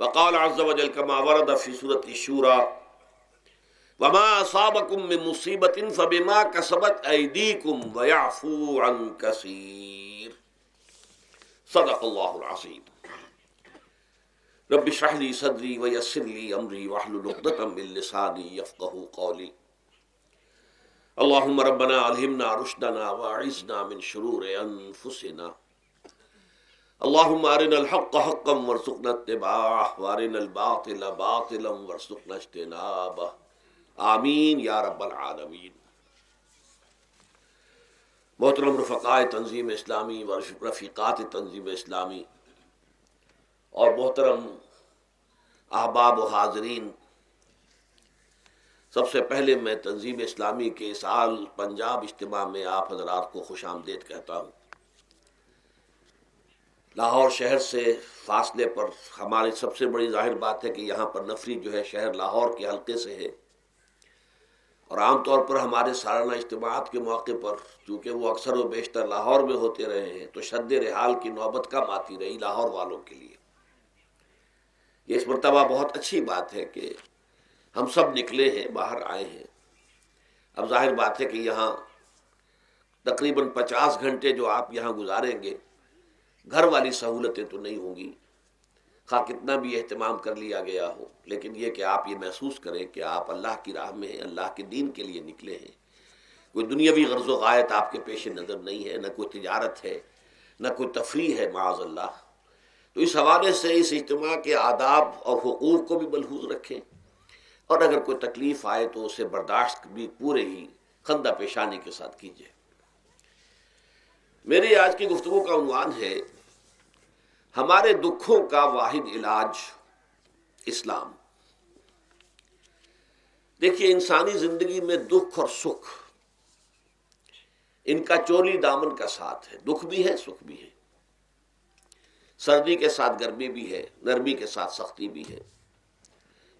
وقال عز وجل كما ورد في سورة الشورى وما أصابكم من مصيبة فبما كسبت أيديكم ويعفو عن كثير صدق الله العظيم. رب اشرح لي صدري ويسر لي أمري واحلل عقدة من لساني يفقهوا قولي. اللهم ربنا ألهمنا رشدنا وأعذنا من شرور أنفسنا. اللهم أرنا الحق حقا وارزقنا اتباعه وأرنا الباطل باطلا وارزقنا اجتنابه آمین یا رب العالمین. محترم رفقائے تنظیم اسلامی و رفیقات تنظیم اسلامی اور محترم احباب و حاضرین، سب سے پہلے میں تنظیم اسلامی کے سال پنجاب اجتماع میں آپ حضرات کو خوش آمدید کہتا ہوں. لاہور شہر سے فاصلے پر ہماری سب سے بڑی ظاہر بات ہے کہ یہاں پر نفری جو ہے شہر لاہور کے حلقے سے ہے، اور عام طور پر ہمارے سالانہ اجتماعات کے موقع پر چونکہ وہ اکثر و بیشتر لاہور میں ہوتے رہے ہیں تو شد رحال کی نوبت کم آتی رہی لاہور والوں کے لیے. یہ اس مرتبہ بہت اچھی بات ہے کہ ہم سب نکلے ہیں، باہر آئے ہیں. اب ظاہر بات ہے کہ یہاں تقریباً 50 گھنٹے جو آپ یہاں گزاریں گے، گھر والی سہولتیں تو نہیں ہوں گی، خواہ کتنا بھی اہتمام کر لیا گیا ہو، لیکن یہ کہ آپ یہ محسوس کریں کہ آپ اللہ کی راہ میں ہیں، اللہ کے دین کے لیے نکلے ہیں. کوئی دنیاوی غرض و غایت آپ کے پیش نظر نہیں ہے، نہ کوئی تجارت ہے، نہ کوئی تفریح ہے معاذ اللہ. تو اس حوالے سے اس اجتماع کے آداب اور حقوق کو بھی ملحوظ رکھیں، اور اگر کوئی تکلیف آئے تو اسے برداشت بھی پورے ہی خندہ پیشانی کے ساتھ کیجیے. میری آج کی گفتگو کا عنوان ہے ہمارے دکھوں کا واحد علاج اسلام. دیکھیے، انسانی زندگی میں دکھ اور سکھ ان کا چولی دامن کا ساتھ ہے. دکھ بھی ہے، سکھ بھی ہے، سردی کے ساتھ گرمی بھی ہے، نرمی کے ساتھ سختی بھی ہے.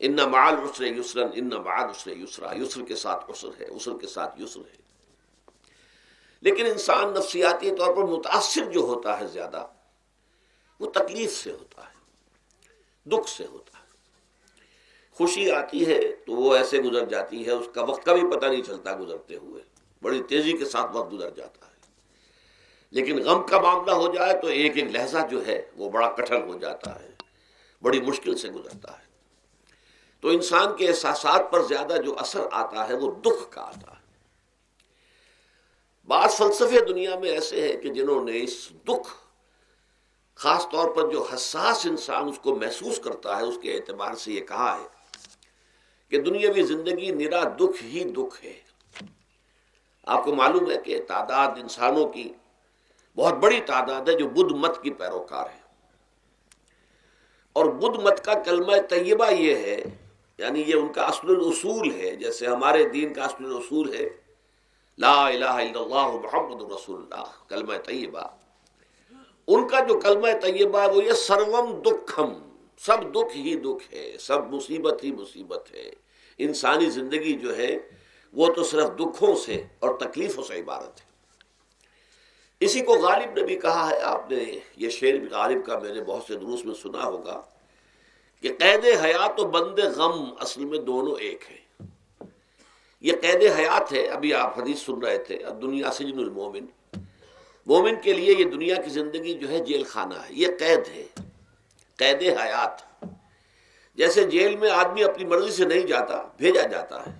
ان مع العسر یسرا ان مع العسر یسرا، یسر کے ساتھ عسر ہے، عسر کے ساتھ یسر ہے. لیکن انسان نفسیاتی طور پر متاثر جو ہوتا ہے زیادہ، وہ تکلیف سے ہوتا ہے، دکھ سے ہوتا ہے. خوشی آتی ہے تو وہ ایسے گزر جاتی ہے، اس کا وقت کا بھی پتہ نہیں چلتا، گزرتے ہوئے بڑی تیزی کے ساتھ وقت گزر جاتا ہے. لیکن غم کا معاملہ ہو جائے تو ایک ایک لحظہ جو ہے وہ بڑا کٹھن ہو جاتا ہے، بڑی مشکل سے گزرتا ہے. تو انسان کے احساسات پر زیادہ جو اثر آتا ہے وہ دکھ کا آتا ہے. بعض فلسفے دنیا میں ایسے ہیں کہ جنہوں نے اس دکھ، خاص طور پر جو حساس انسان اس کو محسوس کرتا ہے، اس کے اعتبار سے یہ کہا ہے کہ دنیاوی زندگی نرا دکھ ہی دکھ ہے. آپ کو معلوم ہے کہ تعداد انسانوں کی بہت بڑی تعداد ہے جو بدھ مت کی پیروکار ہے، اور بدھ مت کا کلمہ طیبہ یہ ہے، یعنی یہ ان کا اصل الاصول ہے. جیسے ہمارے دین کا اصل الاصول ہے لا الہ الا اللہ محمد رسول اللہ، کلمہ طیبہ. ان کا جو کلمہ طیبہ ہے وہ یہ سروم دکھم، سب دکھ ہی دکھ ہے، سب مصیبت ہی مصیبت ہے. انسانی زندگی جو ہے وہ تو صرف دکھوں سے اور تکلیفوں سے عبارت ہے. اسی کو غالب نے بھی کہا ہے، آپ نے یہ شعر بھی غالب کا میں نے بہت سے دروس میں سنا ہوگا کہ قید حیات و بند غم اصل میں دونوں ایک ہیں. یہ قید حیات ہے. ابھی آپ حدیث سن رہے تھے الدنیا سجن المومن، مومن کے لیے یہ دنیا کی زندگی جو ہے جیل خانہ ہے، یہ قید ہے، قید حیات. جیسے جیل میں آدمی اپنی مرضی سے نہیں جاتا، بھیجا جاتا ہے،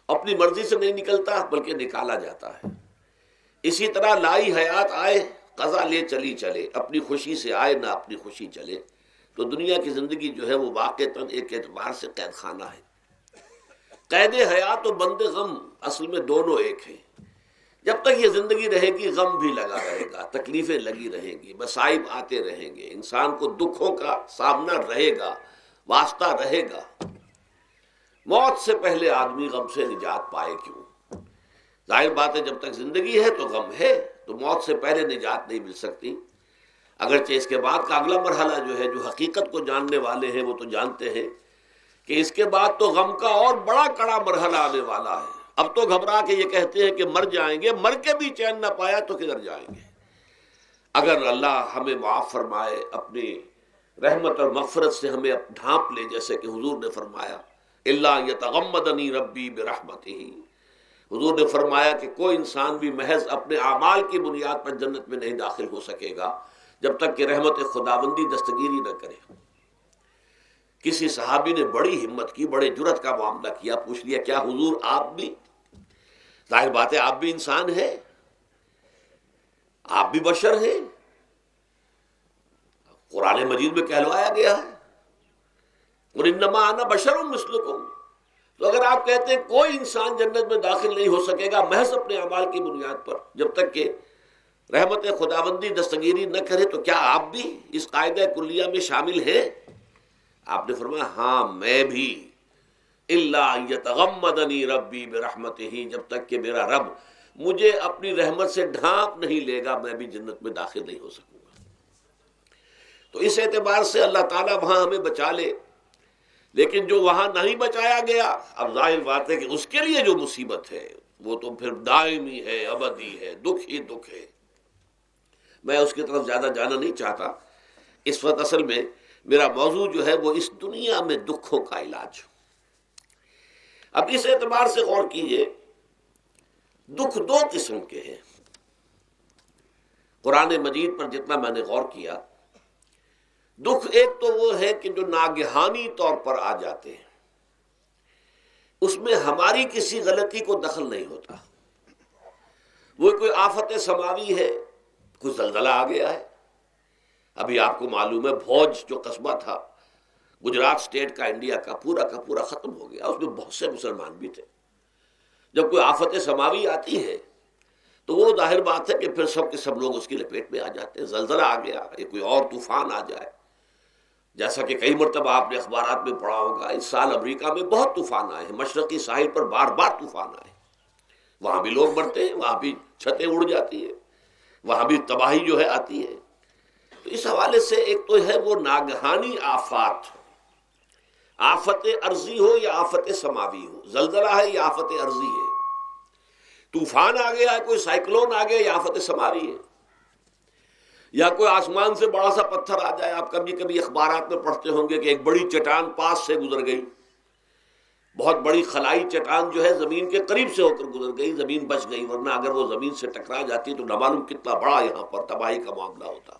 اپنی مرضی سے نہیں نکلتا بلکہ نکالا جاتا ہے. اسی طرح لائی حیات آئے قضا لے چلی چلے، اپنی خوشی سے آئے نہ اپنی خوشی چلے. تو دنیا کی زندگی جو ہے وہ واقعتاً ایک اعتبار سے قید خانہ ہے. قید حیات و بند غم اصل میں دونوں ایک ہیں. جب تک یہ زندگی رہے گی غم بھی لگا رہے گا، تکلیفیں لگی رہیں گی، مصائب آتے رہیں گے، انسان کو دکھوں کا سامنا رہے گا، واسطہ رہے گا. موت سے پہلے آدمی غم سے نجات پائے کیوں؟ ظاہر بات ہے جب تک زندگی ہے تو غم ہے، تو موت سے پہلے نجات نہیں مل سکتی. اگرچہ اس کے بعد کا اگلا مرحلہ جو ہے، جو حقیقت کو جاننے والے ہیں وہ تو جانتے ہیں کہ اس کے بعد تو غم کا اور بڑا کڑا مرحلہ آنے والا ہے. اب تو گھبرا کے یہ کہتے ہیں کہ مر جائیں گے، مر کے بھی چین نہ پایا تو کدھر جائیں گے. اگر اللہ ہمیں معاف فرمائے، اپنی رحمت اور مغفرت سے ہمیں ڈھانپ لے، جیسے کہ حضور نے فرمایا الا یتغمدنی ربی برحمتہ، حضور نے فرمایا کہ کوئی انسان بھی محض اپنے اعمال کی بنیاد پر جنت میں نہیں داخل ہو سکے گا جب تک کہ رحمت خداوندی دستگیری نہ کرے۔ کسی صحابی نے بڑی ہمت کی، بڑے جرأت کا معاملہ کیا، پوچھ لیا کیا حضور آپ بھی؟ ظاہر بات ہے آپ بھی انسان ہیں، آپ بھی بشر ہیں، قرآن مجید میں کہلوایا گیا ہے اور انما انا بشر مثلکم۔ تو اگر آپ کہتے ہیں کوئی انسان جنت میں داخل نہیں ہو سکے گا محض اپنے اعمال کی بنیاد پر جب تک کہ رحمت خداوندی دستگیری نہ کرے، تو کیا آپ بھی اس قاعدہ کلیہ میں شامل ہیں؟ آپ نے فرمایا ہاں میں بھی، الا یتغمدنی ربی برحمتہ، جب تک کہ میرا رب مجھے اپنی رحمت سے ڈھانپ نہیں لے گا میں بھی جنت میں داخل نہیں ہو سکوں گا۔ تو اس اعتبار سے اللہ تعالیٰ وہاں ہمیں بچا لے، لیکن جو وہاں نہیں بچایا گیا، اب ظاہر بات ہے کہ اس کے لیے جو مصیبت ہے وہ تو پھر دائمی ہے، ابدی ہے، دکھ ہی دکھ ہے۔ میں اس کی طرف زیادہ جانا نہیں چاہتا، اس وقت اصل میں میرا موضوع جو ہے وہ اس دنیا میں دکھوں کا علاج۔ اب اس اعتبار سے غور کیجئے، دکھ دو قسم کے ہیں۔ قرآن مجید پر جتنا میں نے غور کیا، دکھ ایک تو وہ ہے کہ جو ناگہانی طور پر آ جاتے ہیں، اس میں ہماری کسی غلطی کو دخل نہیں ہوتا۔ وہ کوئی آفت سماوی ہے، کوئی زلزلہ آ گیا ہے۔ ابھی آپ کو معلوم ہے بھوج جو قصبہ تھا گجرات اسٹیٹ کا، انڈیا کا پورا ختم ہو گیا، اس میں بہت سے مسلمان بھی تھے۔ جب کوئی آفت سماوی آتی ہے تو وہ ظاہر بات ہے کہ پھر سب کے سب لوگ اس کی لپیٹ میں آ جاتے ہیں۔ زلزلہ آ گیا یا کوئی اور طوفان آ جائے، جیسا کہ کئی مرتبہ آپ نے اخبارات میں پڑھا ہوگا، اس سال امریکہ میں بہت طوفان آئے ہیں، مشرقی ساحل پر بار بار طوفان آئے، وہاں بھی لوگ مرتے ہیں، وہاں بھی چھتیں اڑ جاتی ہیں، وہاں بھی تباہی جو ہے آتی ہے۔ تو اس حوالے سے ایک تو ہے وہ ناگہانی آفات، آفت ارضی ہو یا آفت سماوی ہو، زلزلہ ہے یا آفت ارضی ہے، طوفان آ گیا ہے، کوئی سائیکلون آ گیا یا آفت سماوی ہے، یا کوئی آسمان سے بڑا سا پتھر آ جائے۔ آپ کبھی کبھی اخبارات میں پڑھتے ہوں گے کہ ایک بڑی چٹان پاس سے گزر گئی، بہت بڑی خلائی چٹان جو ہے زمین کے قریب سے ہو کر گزر گئی، زمین بچ گئی، ورنہ اگر وہ زمین سے ٹکرا جاتی تو نہ معلوم کتنا بڑا یہاں پر تباہی کا معاملہ ہوتا۔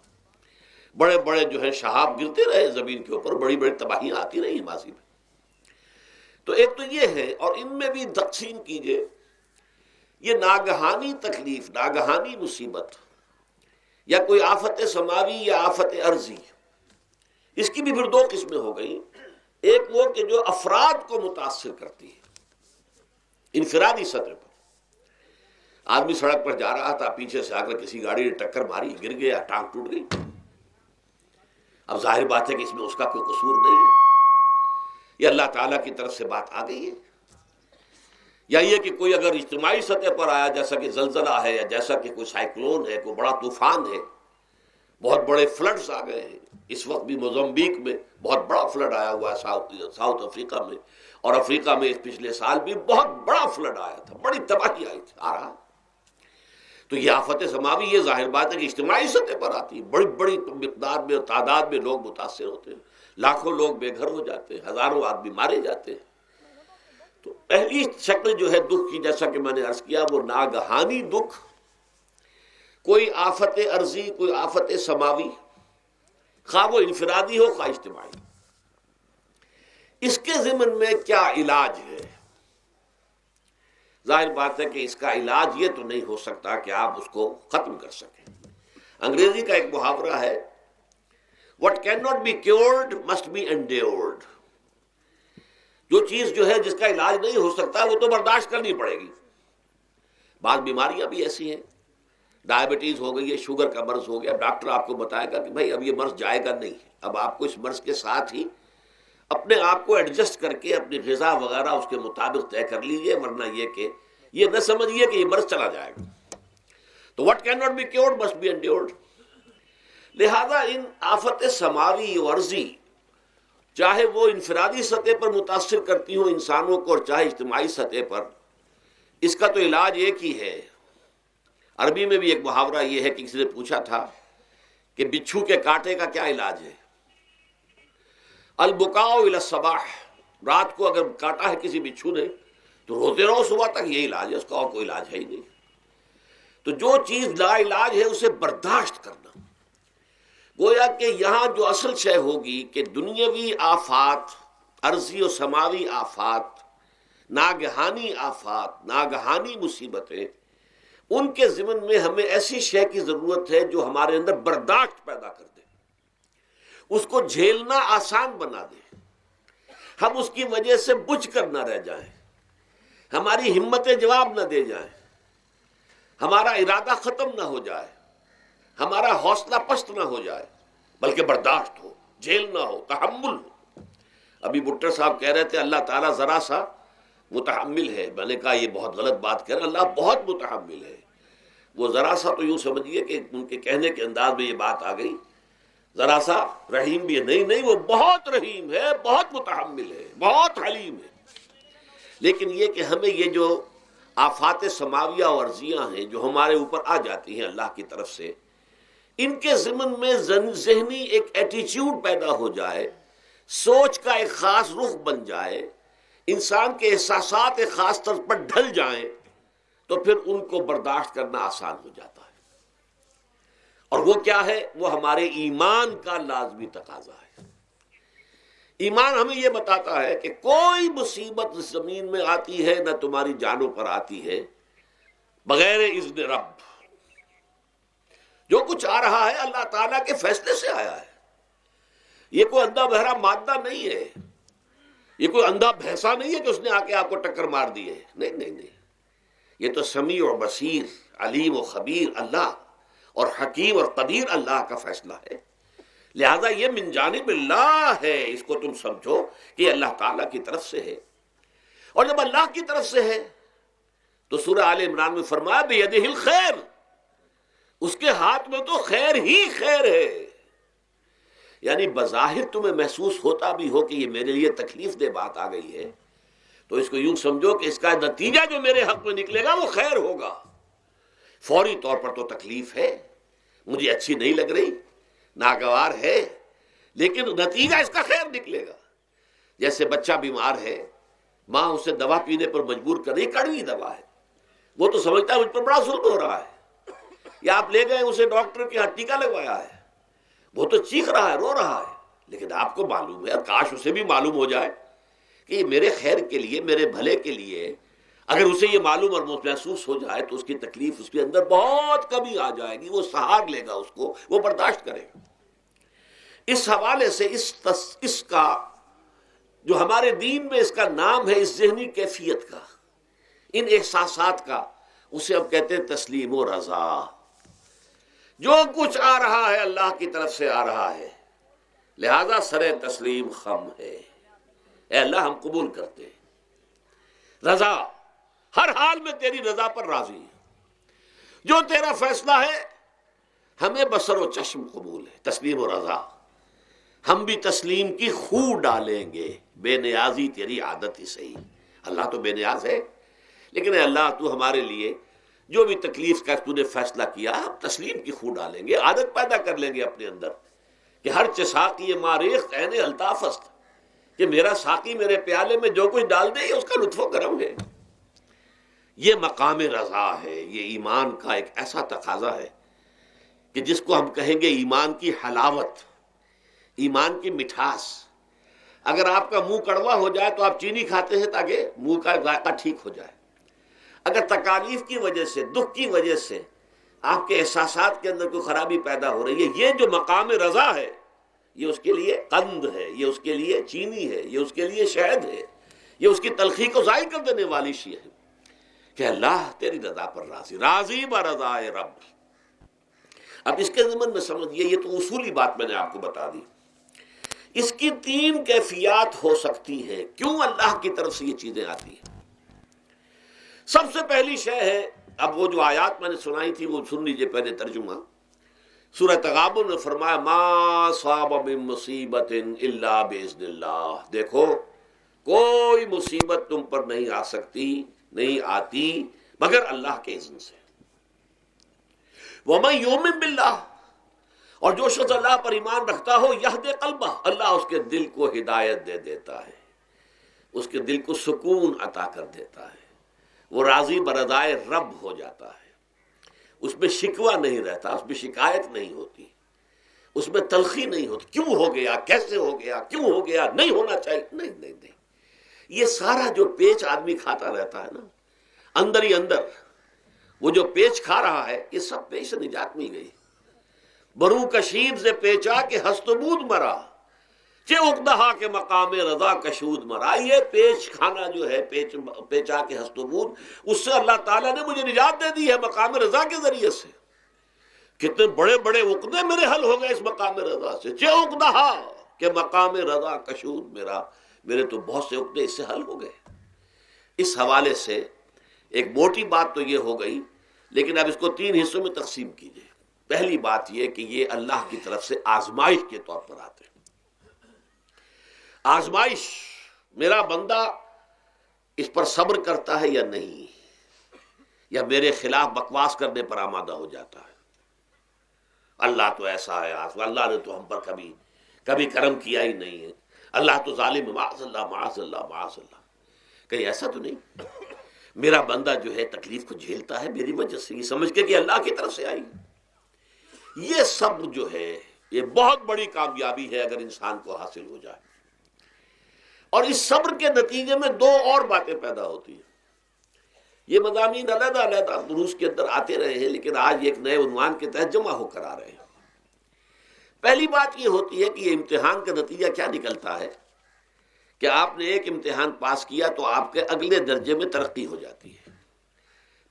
بڑے بڑے جو ہے شہاب گرتے رہے زمین کے اوپر، بڑی بڑی تباہیاں آتی رہی ماضی میں۔ تو ایک تو یہ ہے، اور ان میں بھی تقسیم کیجئے، یہ ناگہانی تکلیف، ناگہانی مصیبت، یا کوئی آفت سماوی یا آفت ارضی، اس کی بھی پھر دو قسمیں ہو گئی۔ ایک وہ کہ جو افراد کو متاثر کرتی ہے انفرادی سطح پر، آدمی سڑک پر جا رہا تھا، پیچھے سے آ کر کسی گاڑی نے ٹکر ماری، گر گیا، ٹانگ ٹوٹ گئی۔ اب ظاہر بات ہے کہ اس میں اس کا کوئی قصور نہیں ہے، یہ اللہ تعالیٰ کی طرف سے بات آ گئی ہے۔ یا یہ کہ کوئی اگر اجتماعی سطح پر آیا، جیسا کہ زلزلہ ہے، یا جیسا کہ کوئی سائیکلون ہے، کوئی بڑا طوفان ہے، بہت بڑے فلڈز آ گئے ہیں۔ اس وقت بھی موزمبیق میں بہت بڑا فلڈ آیا ہوا ہے، ساؤتھ افریقہ میں، اور افریقہ میں پچھلے سال بھی بہت بڑا فلڈ آیا تھا، بڑی تباہی آئی تھی، آ رہا۔ تو یہ آفت سماوی، یہ ظاہر بات ہے کہ اجتماعی سطح پر آتی ہے، بڑی بڑی مقدار میں اور تعداد میں لوگ متاثر ہوتے ہیں، لاکھوں لوگ بے گھر ہو جاتے ہیں، ہزاروں آدمی مارے جاتے ہیں۔ تو پہلی شکل جو ہے دکھ کی، جیسا کہ میں نے عرض کیا، وہ ناگہانی دکھ، کوئی آفت ارضی، کوئی آفت سماوی، خواہ وہ انفرادی ہو خواہ اجتماعی۔ اس کے ضمن میں کیا علاج ہے؟ ظاہر بات ہے کہ اس کا علاج یہ تو نہیں ہو سکتا کہ آپ اس کو ختم کر سکیں۔ انگریزی کا ایک محاورہ ہے، what cannot be cured must be endured۔ جو چیز جو ہے جس کا علاج نہیں ہو سکتا وہ تو برداشت کرنی پڑے گی۔ بعض بیماریاں بھی ایسی ہیں، ڈائبٹیز ہو گئی ہے، شوگر کا مرض ہو گیا، ڈاکٹر آپ کو بتائے گا کہ بھائی اب یہ مرض جائے گا نہیں، اب آپ کو اس مرض کے ساتھ ہی اپنے آپ کو ایڈجسٹ کر کے اپنی غذا وغیرہ اس کے مطابق طے کر لیجئے، ورنہ یہ کہ یہ نہ سمجھیے کہ یہ مرض چلا جائے گا۔ تو what cannot be cured must be endured۔ لہذا ان آفت سماوی و ارضی، چاہے وہ انفرادی سطح پر متاثر کرتی ہوں انسانوں کو، اور چاہے اجتماعی سطح پر، اس کا تو علاج ایک ہی ہے۔ عربی میں بھی ایک محاورہ یہ ہے کہ کسی نے پوچھا تھا کہ بچھو کے کانٹے کا کیا علاج ہے؟ البکاء الی الصباح، رات کو اگر کاٹا ہے کسی بچھو نے تو روتے رہو صبح تک، یہی علاج ہے، اس کا اور کوئی علاج ہے ہی نہیں۔ تو جو چیز لا علاج ہے اسے برداشت کرنا، گویا کہ یہاں جو اصل شے ہوگی کہ دنیاوی آفات، عرضی و سماوی آفات، ناگہانی آفات، ناگہانی مصیبتیں، ان کے ضمن میں ہمیں ایسی شے کی ضرورت ہے جو ہمارے اندر برداشت پیدا کر دے، اس کو جھیلنا آسان بنا دے، ہم اس کی وجہ سے بجھ کر نہ رہ جائیں، ہماری ہمتیں جواب نہ دے جائیں، ہمارا ارادہ ختم نہ ہو جائے، ہمارا حوصلہ پست نہ ہو جائے، بلکہ برداشت ہو، جھیلنا ہو، تحمل ہو۔ ابھی بٹر صاحب کہہ رہے تھے اللہ تعالیٰ ذرا سا متحمل ہے، میں نے کہا یہ بہت غلط بات کہہ رہے، اللہ بہت متحمل ہے۔ وہ ذرا سا تو یوں سمجھیے کہ ان کے کہنے کے انداز میں یہ بات آ گئی، ذرا سا رحیم بھی ہے، نہیں وہ بہت رحیم ہے، بہت متحمل ہے، بہت حلیم ہے۔ لیکن یہ کہ ہمیں یہ جو آفات سماویہ اور عرضیہ ہیں جو ہمارے اوپر آ جاتی ہیں اللہ کی طرف سے، ان کے ضمن میں ذہنی ایک ایٹیچیوڈ پیدا ہو جائے، سوچ کا ایک خاص رخ بن جائے، انسان کے احساسات ایک خاص طرز پر ڈھل جائیں، تو پھر ان کو برداشت کرنا آسان ہو جاتا ہے۔ اور وہ کیا ہے؟ وہ ہمارے ایمان کا لازمی تقاضا ہے۔ ایمان ہمیں یہ بتاتا ہے کہ کوئی مصیبت اس زمین میں آتی ہے نہ تمہاری جانوں پر آتی ہے بغیر اذن رب۔ جو کچھ آ رہا ہے اللہ تعالیٰ کے فیصلے سے آیا ہے، یہ کوئی اندھا بہرا مادہ نہیں ہے، یہ کوئی اندھا بھینسا نہیں ہے کہ اس نے آ کے آپ کو ٹکر مار دی ہے، نہیں، یہ تو سمیع و بصیر، علیم و خبیر اللہ اور حکیم اور قدیر اللہ کا فیصلہ ہے۔ لہذا یہ من جانب اللہ ہے، اس کو تم سمجھو کہ اللہ تعالیٰ کی طرف سے ہے۔ اور جب اللہ کی طرف سے ہے تو سورہ آل عمران میں فرمایا بیدہ الخیر، اس کے ہاتھ میں تو خیر ہی خیر ہے۔ یعنی بظاہر تمہیں محسوس ہوتا بھی ہو کہ یہ میرے لیے تکلیف دہ بات آ گئی ہے، تو اس کو یوں سمجھو کہ اس کا نتیجہ جو میرے حق میں نکلے گا وہ خیر ہوگا۔ فوری طور پر تو تکلیف ہے، مجھے اچھی نہیں لگ رہی، ناگوار ہے، لیکن نتیجہ اس کا خیر نکلے گا۔ جیسے بچہ بیمار ہے، ماں اسے دوا پینے پر مجبور کر رہی، کڑوی دوا ہے، وہ تو سمجھتا ہے مجھ پر بڑا ظلم ہو رہا ہے، یا آپ لے گئے اسے ڈاکٹر کے ہاں ٹیکا لگوایا ہے، وہ تو چیخ رہا ہے، رو رہا ہے، لیکن آپ کو معلوم ہے، اور کاش اسے بھی معلوم ہو جائے کہ یہ میرے خیر کے لیے، میرے بھلے کے لیے، اگر اسے یہ معلوم اور محسوس ہو جائے تو اس کی تکلیف اس کے اندر بہت کمی آ جائے گی، وہ سہار لے گا، اس کو وہ برداشت کرے گا۔ اس حوالے سے اس کا جو ہمارے دین میں اس کا نام ہے، اس ذہنی کیفیت کا، ان احساسات کا، اسے ہم کہتے ہیں تسلیم و رضا۔ جو کچھ آ رہا ہے اللہ کی طرف سے آ رہا ہے، لہذا سر تسلیم خم ہے، اے اللہ ہم قبول کرتے ہیں، رضا، ہر حال میں تیری رضا پر راضی ہے، جو تیرا فیصلہ ہے ہمیں بصر و چشم قبول ہے، تسلیم و رضا۔ ہم بھی تسلیم کی خو ڈالیں گے، بے نیازی تیری عادت ہی صحیح۔ اللہ تو بے نیاز ہے، لیکن اے اللہ تو ہمارے لیے جو بھی تکلیف کا تو نے فیصلہ کیا، ہم تسلیم کی خو ڈالیں گے، عادت پیدا کر لیں گے اپنے اندر کہ ہر چساقی ماریخت عین الطاف است، کہ میرا ساقی میرے پیالے میں جو کچھ ڈال دے یہ اس کا لطف و کرم ہے۔ یہ مقام رضا ہے، یہ ایمان کا ایک ایسا تقاضا ہے کہ جس کو ہم کہیں گے ایمان کی حلاوت، ایمان کی مٹھاس۔ اگر آپ کا منہ کڑوا ہو جائے تو آپ چینی کھاتے ہیں تاکہ منہ کا ذائقہ ٹھیک ہو جائے۔ اگر تکالیف کی وجہ سے، دکھ کی وجہ سے آپ کے احساسات کے اندر کوئی خرابی پیدا ہو رہی ہے، یہ جو مقام رضا ہے یہ اس کے لیے قند ہے، یہ اس کے لیے چینی ہے، یہ اس کے لیے شہد ہے، یہ اس کی تلخی کو ظاہر کر دینے والی شے ہے کہ اللہ تیری رضا پر راضی، راضی برضائے رب۔ اب اس کے ضمن میں سمجھئے، یہ تو اصولی بات میں نے آپ کو بتا دی، اس کی تین کیفیات ہو سکتی ہے کیوں اللہ کی طرف سے یہ چیزیں آتی ہیں۔ سب سے پہلی شے ہے، اب وہ جو آیات میں نے سنائی تھی وہ سن لیجئے پہلے ترجمہ۔ سورہ تغابن میں فرمایا ما صاب من مصیبت الا باذن اللہ، دیکھو کوئی مصیبت تم پر نہیں آ سکتی، نہیں آتی مگر اللہ کے اذن سے۔ ومن یؤمن باللہ، اور جو شخص اللہ پر ایمان رکھتا ہو یہدی قلبہ، اللہ اس کے دل کو ہدایت دے دیتا ہے، اس کے دل کو سکون عطا کر دیتا ہے، وہ راضی برضائے رب ہو جاتا ہے، اس میں شکوہ نہیں رہتا، اس میں شکایت نہیں ہوتی، اس میں تلخی نہیں ہوتی، کیوں ہو گیا، کیسے ہو گیا، کیوں ہو گیا، نہیں ہونا چاہیے، نہیں نہیں نہیں۔ یہ سارا جو پیچ آدمی کھاتا رہتا ہے نا اندر ہی اندر، وہ جو پیچ کھا رہا ہے، یہ سب پیچ سے نجات مل گئی۔ برو کشید سے پیچا کہ ہست بود مرا، چے اقدہا کے مقام رضا کشود مرا۔ یہ پیچ کھانا جو ہے، پیچا کے ہست بود، اس سے اللہ تعالیٰ نے مجھے نجات دے دی ہے مقام رضا کے ذریعے سے۔ کتنے بڑے بڑے عقدے میرے حل ہو گئے اس مقام رضا سے، چے اقدہا کہ مقام رضا کشود میرا، میرے تو بہت سے عقدے اس سے حل ہو گئے۔ اس حوالے سے ایک موٹی بات تو یہ ہو گئی، لیکن اب اس کو 3 حصوں میں تقسیم کیجئے۔ پہلی بات یہ کہ یہ اللہ کی طرف سے آزمائش کے طور پر آتے ہیں۔ آزمائش، میرا بندہ اس پر صبر کرتا ہے یا نہیں، یا میرے خلاف بکواس کرنے پر آمادہ ہو جاتا ہے۔ اللہ تو ایسا ہے، اللہ نے تو ہم پر کبھی کرم کیا ہی نہیں ہے، اللہ تو ظالم ہے، معاذ اللہ معاذ اللہ معاذ اللہ۔ کہیں ایسا تو نہیں، میرا بندہ جو ہے تکلیف کو جھیلتا ہے میری وجہ سے، یہ سمجھ کے کہ اللہ کی طرف سے آئی۔ یہ سب جو ہے یہ بہت بڑی کامیابی ہے اگر انسان کو حاصل ہو جائے۔ اور اس صبر کے نتیجے میں 2 اور باتیں پیدا ہوتی ہیں۔ یہ مضامین علیحدہ علیحدہ دروس کے اندر آتے رہے ہیں، لیکن آج ایک نئے عنوان کے تحت جمع ہو کر آ رہے ہیں۔ پہلی بات یہ ہوتی ہے کہ یہ امتحان کا نتیجہ کیا نکلتا ہے کہ آپ نے ایک امتحان پاس کیا تو آپ کے اگلے درجے میں ترقی ہو جاتی ہے۔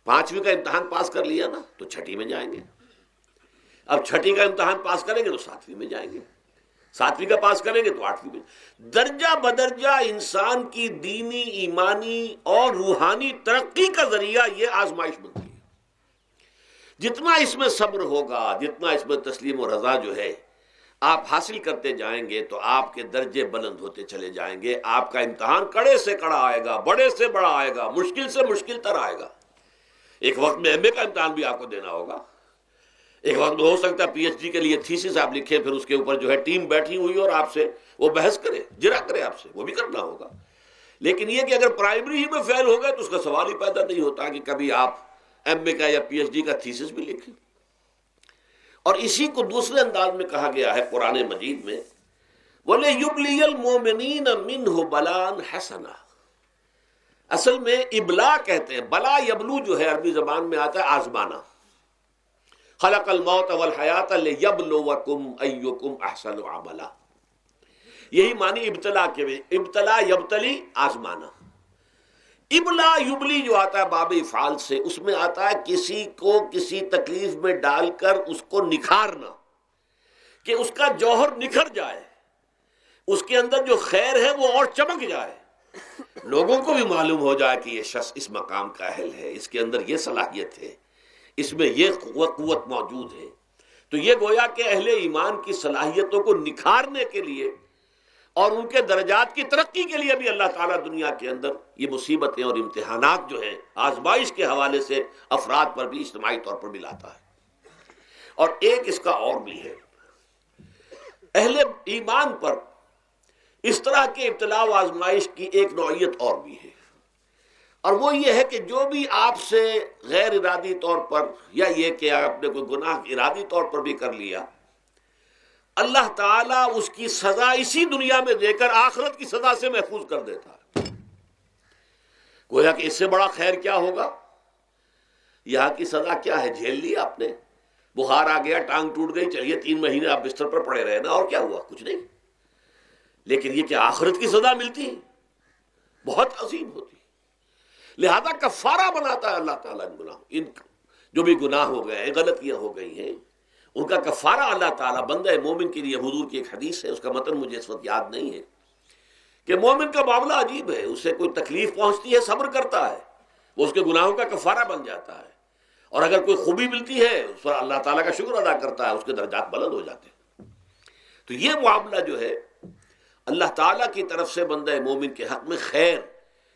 5ویں کا امتحان پاس کر لیا نا تو 6ٹھی میں جائیں گے، اب 6ٹھی کا امتحان پاس کریں گے تو 7ویں میں جائیں گے، 7ویں کا پاس کریں گے تو 8ویں میں۔ درجہ بدرجہ انسان کی دینی، ایمانی اور روحانی ترقی کا ذریعہ یہ آزمائش بنتی ہے۔ جتنا اس میں صبر ہوگا، جتنا اس میں تسلیم و رضا جو ہے آپ حاصل کرتے جائیں گے تو آپ کے درجے بلند ہوتے چلے جائیں گے۔ آپ کا امتحان کڑے سے کڑا آئے گا، بڑے سے بڑا آئے گا، مشکل سے مشکل تر آئے گا۔ ایک وقت میں ایم اے کا امتحان بھی آپ کو دینا ہوگا، ایک وقت میں ہو سکتا ہے پی ایچ ڈی کے لیے تھیسس آپ لکھیں، پھر اس کے اوپر جو ہے ٹیم بیٹھی ہوئی اور آپ سے وہ بحث کرے، جرا کرے آپ سے، وہ بھی کرنا ہوگا۔ لیکن یہ کہ اگر پرائمری ہی میں فیل ہو گئے تو اس کا سوال ہی پیدا نہیں ہوتا کہ کبھی آپ ایم اے کا یا پی ایچ ڈی کا تھیسس بھی لکھیں۔ اور اسی کو دوسرے انداز میں کہا گیا ہے قرآن مجید میں، وَلِيُبْلِيَ الْمُؤْمِنِينَ مِنْهُ بَلَاءً حَسَنًا۔ اصل میں ابلا کہتے ہیں، بلا یبلو جو ہے عربی زبان میں آتا ہے آزمانا۔ خلق الموت والحیات لیبلوکم ایکم احسن عملا، یہی معنی ابتلا کے میں، ابتلا یبتلی آزمانا۔ ابلا یبلی جو آتا ہے باب افعال سے، اس میں آتا ہے کسی کو کسی تکلیف میں ڈال کر اس کو نکھارنا، کہ اس کا جوہر نکھر جائے، اس کے اندر جو خیر ہے وہ اور چمک جائے، لوگوں کو بھی معلوم ہو جائے کہ یہ شخص اس مقام کا اہل ہے، اس کے اندر یہ صلاحیت ہے، اس میں یہ قوت موجود ہے۔ تو یہ گویا کہ اہل ایمان کی صلاحیتوں کو نکھارنے کے لیے اور ان کے درجات کی ترقی کے لیے بھی اللہ تعالیٰ دنیا کے اندر یہ مصیبتیں اور امتحانات جو ہیں آزمائش کے حوالے سے افراد پر بھی اجتماعی طور پر بھی لاتا ہے۔ اور ایک اس کا اور بھی ہے، اہل ایمان پر اس طرح کے ابتلاء و آزمائش کی ایک نوعیت اور بھی ہے، اور وہ یہ ہے کہ جو بھی آپ سے غیر ارادی طور پر یا یہ کہ آپ نے کوئی گناہ ارادی طور پر بھی کر لیا، اللہ تعالیٰ اس کی سزا اسی دنیا میں دے کر آخرت کی سزا سے محفوظ کر دیتا ہے۔ گویا کہ اس سے بڑا خیر کیا ہوگا؟ یہاں کی سزا کیا ہے؟ جھیل لی آپ نے، بخار آ گیا، ٹانگ ٹوٹ گئی، چلیے 3 مہینے آپ بستر پر پڑے رہے نا، اور کیا ہوا؟ کچھ نہیں۔ لیکن یہ کہ آخرت کی سزا ملتی بہت عظیم ہوتی، لہذا کفارہ بناتا ہے اللہ تعالیٰ ان گناہوں، ان جو بھی گناہ ہو گئے ہیں، غلطیاں ہو گئی ہیں، ان کا کفارہ اللہ تعالیٰ بندہ مومن کے لیے۔ حضور کی ایک حدیث ہے، اس کا متن مجھے اس وقت یاد نہیں ہے، کہ مومن کا معاملہ عجیب ہے، اسے کوئی تکلیف پہنچتی ہے صبر کرتا ہے، وہ اس کے گناہوں کا کفارہ بن جاتا ہے، اور اگر کوئی خوبی ملتی ہے اس پر اللہ تعالیٰ کا شکر ادا کرتا ہے، اس کے درجات بلند ہو جاتے ہیں۔ تو یہ معاملہ جو ہے اللہ تعالیٰ کی طرف سے بندہ مومن کے حق میں خیر،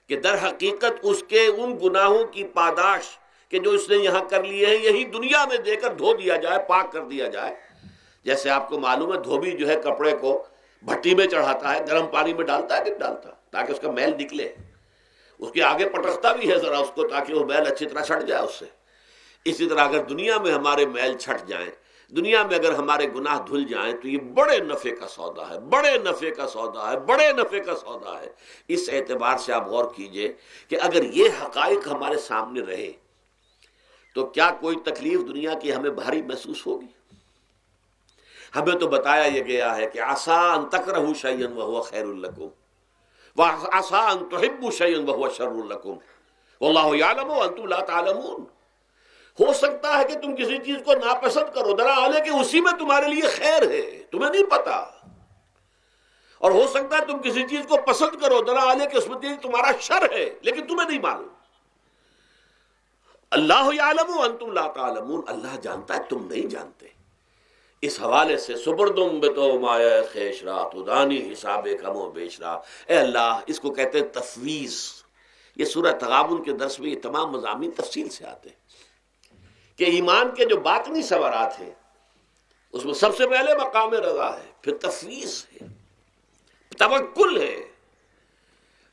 کہ در حقیقت اس کے ان گناہوں کی پاداش کہ جو اس نے یہاں کر لیے ہیں، یہی دنیا میں دے کر دھو دیا جائے، پاک کر دیا جائے، جیسے آپ کو معلوم ہے دھوبی جو ہے کپڑے کو بھٹی میں چڑھاتا ہے، گرم پانی میں ڈالتا ہے کہ ڈالتا، تاکہ اس کا میل نکلے، اس کے آگے پٹکتا بھی ہے ذرا اس کو تاکہ وہ میل اچھی طرح چھٹ جائے اس سے۔ اسی طرح اگر دنیا میں ہمارے میل چھٹ جائیں، دنیا میں اگر ہمارے گناہ دھل جائیں تو یہ بڑے نفع کا سودا ہے، بڑے نفع کا سودا ہے، بڑے نفع کا سودا ہے۔ اس اعتبار سے آپ غور کیجئے کہ اگر یہ حقائق ہمارے سامنے رہے تو کیا کوئی تکلیف دنیا کی ہمیں بھاری محسوس ہوگی؟ ہمیں تو بتایا یہ گیا ہے کہ عسیٰ ان تکرہوا شیئا وہو خیر لکم وعسیٰ ان تحبوا شیئا وہو شر لکم واللہ یعلم وانتم لا تعلمون۔ ہو سکتا ہے کہ تم کسی چیز کو ناپسند کرو، دراصل کہ اسی میں تمہارے لیے خیر ہے، تمہیں نہیں پتا، اور ہو سکتا ہے تم کسی چیز کو پسند کرو، دراصل کہ اس میں تمہارا شر ہے لیکن تمہیں نہیں معلوم۔ اللہ یعلم وانتم لا تعلمون، اللہ جانتا ہے تم نہیں جانتے۔ اس حوالے سے سبردم بتو مایا خیش را تو دانی حساب کم و بیش را، اے اللہ، اس کو کہتے ہیں تفویض۔ یہ سورہ تغابن کے درس میں یہ تمام مضامین تفصیل سے آتے ہیں کہ ایمان کے جو باطنی ثمرات ہیں اس میں سب سے پہلے مقام رضا ہے، پھر تفویض ہے، توکل ہے۔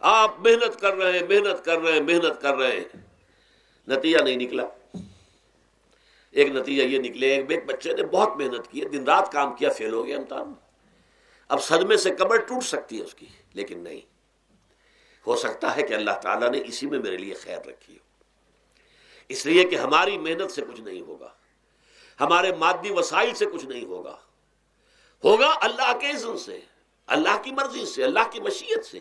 آپ محنت کر رہے ہیں، محنت کر رہے ہیں، محنت کر رہے ہیں، نتیجہ نہیں نکلا۔ ایک نتیجہ یہ نکلے، ایک بچے نے بہت محنت کی، دن رات کام کیا، فیل ہو گیا امتحان میں۔ اب صدمے سے کمر ٹوٹ سکتی ہے اس کی، لیکن نہیں، ہو سکتا ہے کہ اللہ تعالیٰ نے اسی میں میرے لیے خیر رکھی ہو۔ اس لیے کہ ہماری محنت سے کچھ نہیں ہوگا، ہمارے مادی وسائل سے کچھ نہیں ہوگا، ہوگا اللہ کے اذن سے، اللہ کی مرضی سے، اللہ کی مشیت سے۔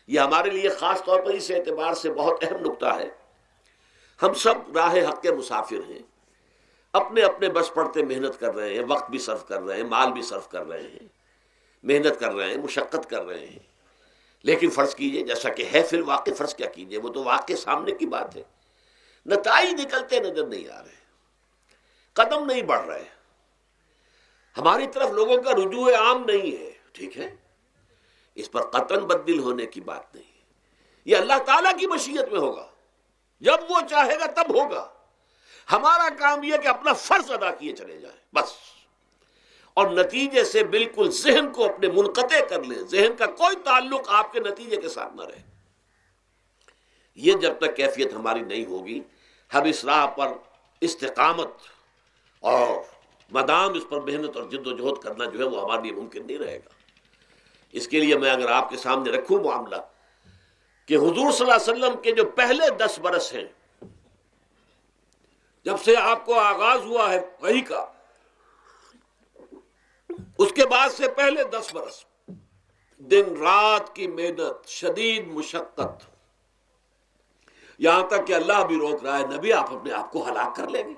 یہ ہمارے لیے خاص طور پر اس اعتبار سے بہت اہم نقطہ ہے، ہم سب راہ حق کے مسافر ہیں، اپنے اپنے بس پڑتے محنت کر رہے ہیں، وقت بھی صرف کر رہے ہیں، مال بھی صرف کر رہے ہیں، محنت کر رہے ہیں، مشقت کر رہے ہیں، لیکن فرض کیجئے جیسا کہ ہے فی الواقع، فرض کیا کیجئے، وہ تو واقع سامنے کی بات ہے، نتائج نکلتے نظر نہیں آ رہے، قدم نہیں بڑھ رہے، ہماری طرف لوگوں کا رجوع عام نہیں ہے، ٹھیک ہے، اس پر قطعاً بدل ہونے کی بات نہیں ہے، یہ اللہ تعالیٰ کی مشیت میں ہوگا، جب وہ چاہے گا تب ہوگا۔ ہمارا کام یہ کہ اپنا فرض ادا کیے چلے جائیں بس، اور نتیجے سے بالکل ذہن کو اپنے منقطع کر لیں، ذہن کا کوئی تعلق آپ کے نتیجے کے ساتھ نہ رہے۔ یہ جب تک کیفیت ہماری نہیں ہوگی، ہم اس راہ پر استقامت اور مدام اس پر محنت اور جد و جہد کرنا جو ہے وہ ہمارے لیے ممکن نہیں رہے گا۔ اس کے لیے میں اگر آپ کے سامنے رکھوں معاملہ کہ حضور صلی اللہ علیہ وسلم کے جو پہلے 10 برس ہیں، جب سے آپ کو آغاز ہوا ہے وحی کا، اس کے بعد سے پہلے 10 برس دن رات کی محنت، شدید مشقت، یہاں تک کہ اللہ بھی روک رہا ہے، نبی آپ اپنے آپ کو ہلاک کر لیں گے،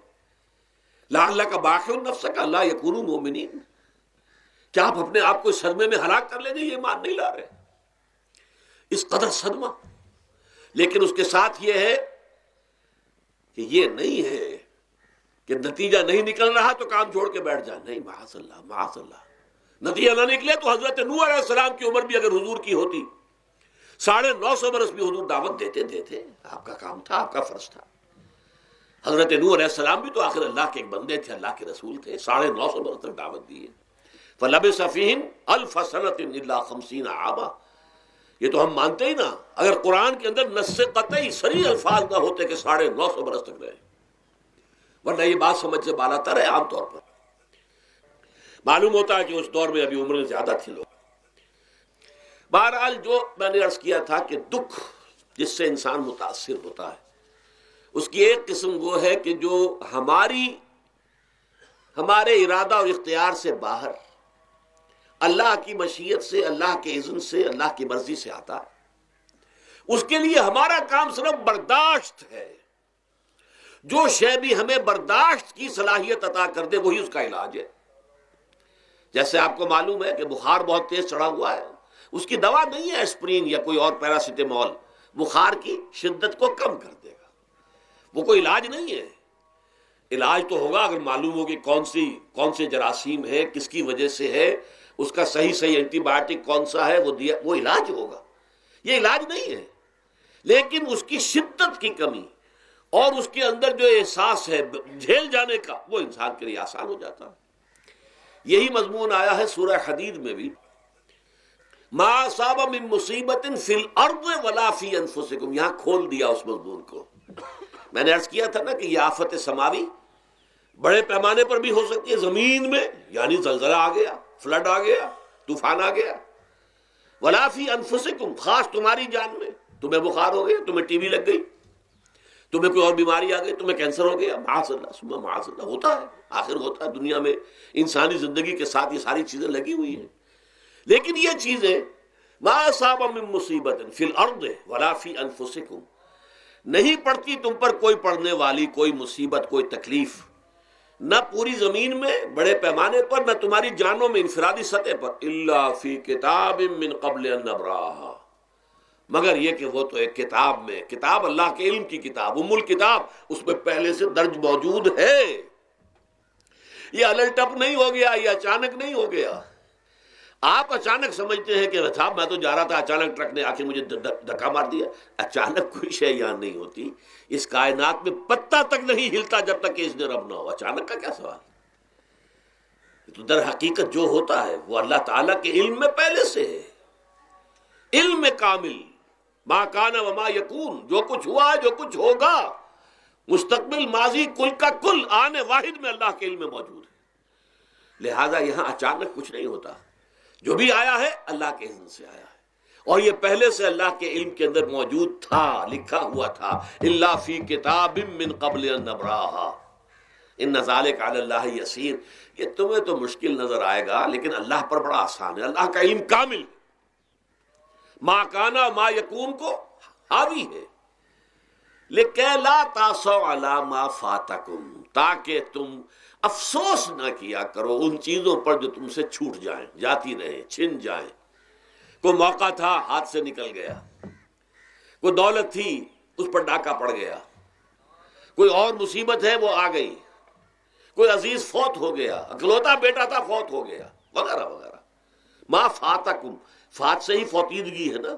لعلک باخع نفسک الا یکونوا مؤمنین، کیا آپ اپنے آپ کو اس صدمے میں ہلاک کر لیں گے؟ یہ ایمان نہیں لا رہے، اس قدر صدمہ۔ لیکن اس کے ساتھ یہ ہے کہ یہ نہیں ہے کہ نتیجہ نہیں نکل رہا تو کام چھوڑ کے بیٹھ جائیں، نہیں، معاذ اللہ، معاذ اللہ۔ نتیجہ نہ نکلے تو حضرت نوح علیہ السلام کی عمر بھی اگر حضور کی ہوتی، 950 برس بھی حضور دعوت دیتے، آپ کا کام تھا، آپ کا فرض تھا۔ حضرت نوح علیہ السلام بھی تو آخر اللہ کے ایک بندے تھے، اللہ کے رسول تھے، 950 برس تک دعوت دی ہے۔ فَلَبِثَ فِيهِمْ أَلْفَ سَنَةٍ إِلَّا 50 عَامًا، یہ تو ہم مانتے ہی نا، اگر قرآن کے اندر نص قطعی صریح الفاظ نہ ہوتے کہ 950 برس تک رہے، ورنہ یہ بات سمجھ سے بالاتر ہے۔ عام طور پر معلوم ہوتا ہے کہ اس دور میں ابھی عمریں زیادہ تھی لوگ۔ بہرحال جو میں نے عرض کیا تھا کہ دکھ جس سے انسان متاثر ہوتا ہے، اس کی ایک قسم وہ ہے کہ جو ہمارے ارادہ اور اختیار سے باہر، اللہ کی مشیت سے، اللہ کے اذن سے، اللہ کی مرضی سے آتا ہے۔ اس کے لیے ہمارا کام صرف برداشت ہے، جو شے بھی ہمیں برداشت کی صلاحیت عطا کر دے وہی اس کا علاج ہے۔ جیسے آپ کو معلوم ہے کہ بخار بہت تیز چڑھا ہوا ہے، اس کی دوا نہیں ہے اسپرین یا کوئی اور پیراسیٹامول، بخار کی شدت کو کم کر دے گا، وہ کوئی علاج نہیں ہے۔ علاج تو ہوگا اگر معلوم ہو کہ کون سے جراثیم ہے، کس کی وجہ سے ہے، اس کا صحیح اینٹی بائیوٹک کون سا ہے، وہ علاج ہوگا۔ یہ علاج نہیں ہے، لیکن اس کی شدت کی کمی اور اس کے اندر جو احساس ہے جھیل جانے کا، وہ انسان کے لیے آسان ہو جاتا ہے۔ یہی مضمون آیا ہے سورہ حدید میں بھی، ما اصاب من مصیبت فی الارض ولا فی انفسکم، یہاں کھول دیا اس مضمون کو۔ میں نے عرض کیا تھا نا کہ یہ آفت سماوی بڑے پیمانے پر بھی ہو سکتی ہے، زمین میں یعنی زلزلہ آ گیا، فلڈ آ گیا، طوفان آ گیا، ولا فی انفسکم، خاص تمہاری جان میں، تمہیں بخار ہو گیا، تمہیں ٹی وی لگ گئی، تمہیں کوئی اور بیماری آ گئی، تمہیں کینسر ہو گیا، معاذ اللہ ثم معاذ اللہ، ہوتا ہے، آخر ہوتا ہے، دنیا میں انسانی زندگی کے ساتھ یہ ساری چیزیں لگی ہوئی ہیں۔ لیکن یہ چیزیں ما اصاب من مصیبت فی الارض ولا فی انفسکم، نہیں پڑتی تم پر کوئی پڑنے والی کوئی مصیبت، کوئی تکلیف، نہ پوری زمین میں بڑے پیمانے پر، نہ تمہاری جانوں میں انفرادی سطح پر، الا فی کتاب من قبل ان نبراہا، مگر یہ کہ وہ تو ایک کتاب میں، کتاب اللہ کے علم کی کتاب، ام الکتاب، اس میں پہلے سے درج موجود ہے۔ یہ الٹ اپ نہیں ہو گیا، یہ اچانک نہیں ہو گیا۔ آپ اچانک سمجھتے ہیں کہ صاحب میں تو جا رہا تھا، اچانک ٹرک نے آ کے مجھے دھکا مار دیا۔ اچانک کوئی شے یہاں نہیں ہوتی، اس کائنات میں پتہ تک نہیں ہلتا جب تک کہ اس نے رب نہ ہو۔ اچانک کا کیا سوال؟ تو در حقیقت جو ہوتا ہے وہ اللہ تعالیٰ کے علم میں پہلے سے ہے، علم کامل، ما کان وما یکون، جو کچھ ہوا ہے، جو کچھ ہوگا، مستقبل، ماضی، کل کا کل آنے واحد میں اللہ کے علم میں موجود ہے۔ لہذا یہاں اچانک کچھ نہیں ہوتا، جو بھی آیا ہے اللہ کے اذن سے آیا ہے، اور یہ پہلے سے اللہ کے علم کے اندر موجود تھا، لکھا ہوا تھا، الا فی کتاب من قبل ان نبراہا ان ذلک علی اللہ یسیر۔ یہ تمہیں تو مشکل نظر آئے گا لیکن اللہ پر بڑا آسان ہے، اللہ کا علم کامل ہے، ما کانا ما یکون کو حاوی ہے، لکہ لا تاسوا علی ما فاتکم، تاکہ تم افسوس نہ کیا کرو ان چیزوں پر جو تم سے چھوٹ جائیں، جاتی رہیں، چھن جائیں۔ کوئی موقع تھا ہاتھ سے نکل گیا، کوئی دولت تھی اس پر ڈاکہ پڑ گیا، کوئی اور مصیبت ہے وہ آ گئی، کوئی عزیز فوت ہو گیا، اکلوتا بیٹا تھا فوت ہو گیا، وغیرہ وغیرہ۔ ما فاتکم، فات سے ہی فوتیدگی ہے نا،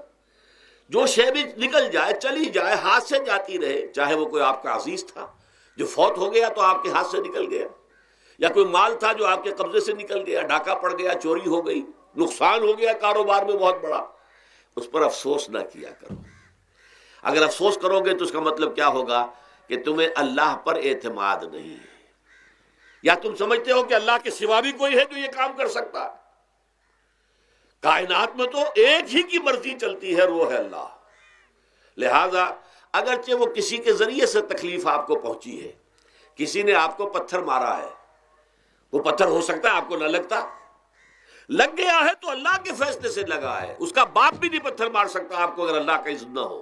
جو شے بھی نکل جائے، چلی جائے، ہاتھ سے جاتی رہے، چاہے وہ کوئی آپ کا عزیز تھا جو فوت ہو گیا تو آپ کے ہاتھ سے نکل گیا، یا کوئی مال تھا جو آپ کے قبضے سے نکل گیا، ڈاکہ پڑ گیا، چوری ہو گئی، نقصان ہو گیا کاروبار میں بہت بڑا، اس پر افسوس نہ کیا کرو۔ اگر افسوس کرو گے تو اس کا مطلب کیا ہوگا کہ تمہیں اللہ پر اعتماد نہیں ہے، یا تم سمجھتے ہو کہ اللہ کے سوا بھی کوئی ہے جو یہ کام کر سکتا ہے۔ کائنات میں تو ایک ہی کی مرضی چلتی ہے، وہ ہے اللہ۔ لہذا اگرچہ وہ کسی کے ذریعے سے تکلیف آپ کو پہنچی ہے، کسی نے آپ کو پتھر مارا ہے، وہ پتھر ہو سکتا ہے آپ کو نہ لگتا، لگ گیا ہے تو اللہ کے فیصلے سے لگا ہے، اس کا باپ بھی نہیں پتھر مار سکتا آپ کو اگر اللہ کا اذن نہ ہو۔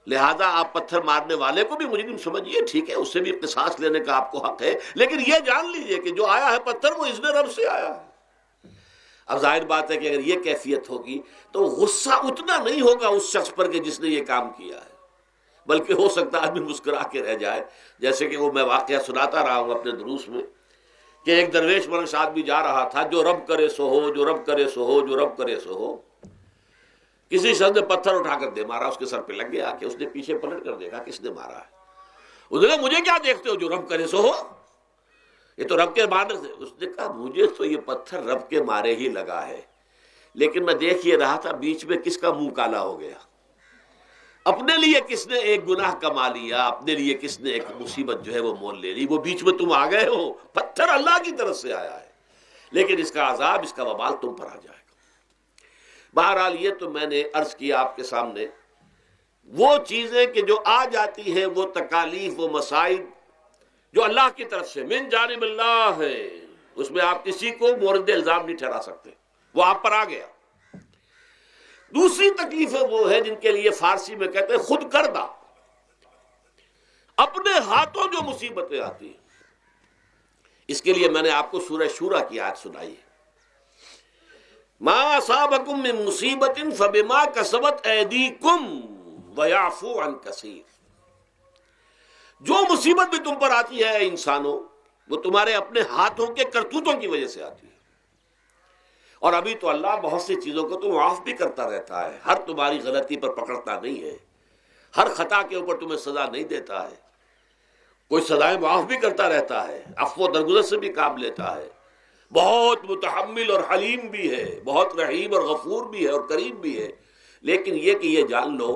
لہذا آپ پتھر مارنے والے کو بھی مجرم سمجھیے، ٹھیک ہے، اس سے بھی قصاص لینے کا آپ کو حق ہے، لیکن یہ جان لیجئے کہ جو آیا ہے پتھر وہ اذن رب سے آیا ہے۔ اب ظاہر بات ہے کہ اگر یہ کیفیت ہوگی تو غصہ اتنا نہیں ہوگا اس شخص پر کہ جس نے یہ کام کیا ہے، بلکہ ہو سکتا ہے آدمی مسکرا کے رہ جائے، جیسے کہ وہ میں واقعہ سناتا رہا ہوں اپنے دروس میں کہ ایک درویش منش آدمی جا رہا تھا، جو رب کرے سو ہو، جو رب کرے سو ہو، جو رب کرے سو ہو۔ کسی شخص نے پتھر اٹھا کر دے مارا، اس کے سر پہ لگ گیا کہ اس نے پیچھے پلٹ کر دیکھا کس نے مارا ہے۔ اس نے کہا مجھے کیا دیکھتے ہو، جو رب کرے سو ہو، یہ تو رب کے مارنے سے۔ اس نے کہا مجھے تو یہ پتھر رب کے مارے ہی لگا ہے، لیکن میں دیکھ یہ رہا تھا بیچ میں کس کا منہ کالا ہو گیا، اپنے لیے کس نے ایک گناہ کما لیا، اپنے لیے کس نے ایک مصیبت جو ہے وہ مول لے لی، وہ بیچ میں تم آ گئے ہو۔ پتھر اللہ کی طرف سے آیا ہے، لیکن اس کا عذاب، اس کا وبال تم پر آ جائے گا۔ بہرحال یہ تو میں نے عرض کیا آپ کے سامنے، وہ چیزیں کہ جو آ جاتی ہیں، وہ تکالیف، وہ مصائب جو اللہ کی طرف سے من جانب اللہ ہے، اس میں آپ کسی کو مورد الزام نہیں ٹھہرا سکتے، وہ آپ پر آ گیا۔ دوسری تکلیفیں وہ ہے جن کے لیے فارسی میں کہتے ہیں خود کردہ، اپنے ہاتھوں جو مصیبتیں آتی ہیں۔ اس کے لیے میں نے آپ کو سورہ شورى کی آیت سنائی ہے، ما اصابکم من مصیبت فبما کسبت ایدیکم ویعفو عن کثیر۔ جو مصیبت بھی تم پر آتی ہے انسانوں، وہ تمہارے اپنے ہاتھوں کے کرتوتوں کی وجہ سے آتی ہے، اور ابھی تو اللہ بہت سی چیزوں کو تو معاف بھی کرتا رہتا ہے، ہر تمہاری غلطی پر پکڑتا نہیں ہے، ہر خطا کے اوپر تمہیں سزا نہیں دیتا ہے، کوئی سزائیں معاف بھی کرتا رہتا ہے، عفو و درگزر سے بھی کام لیتا ہے۔ بہت متحمل اور حلیم بھی ہے، بہت رحیم اور غفور بھی ہے اور کریم بھی ہے، لیکن یہ کہ یہ جان لو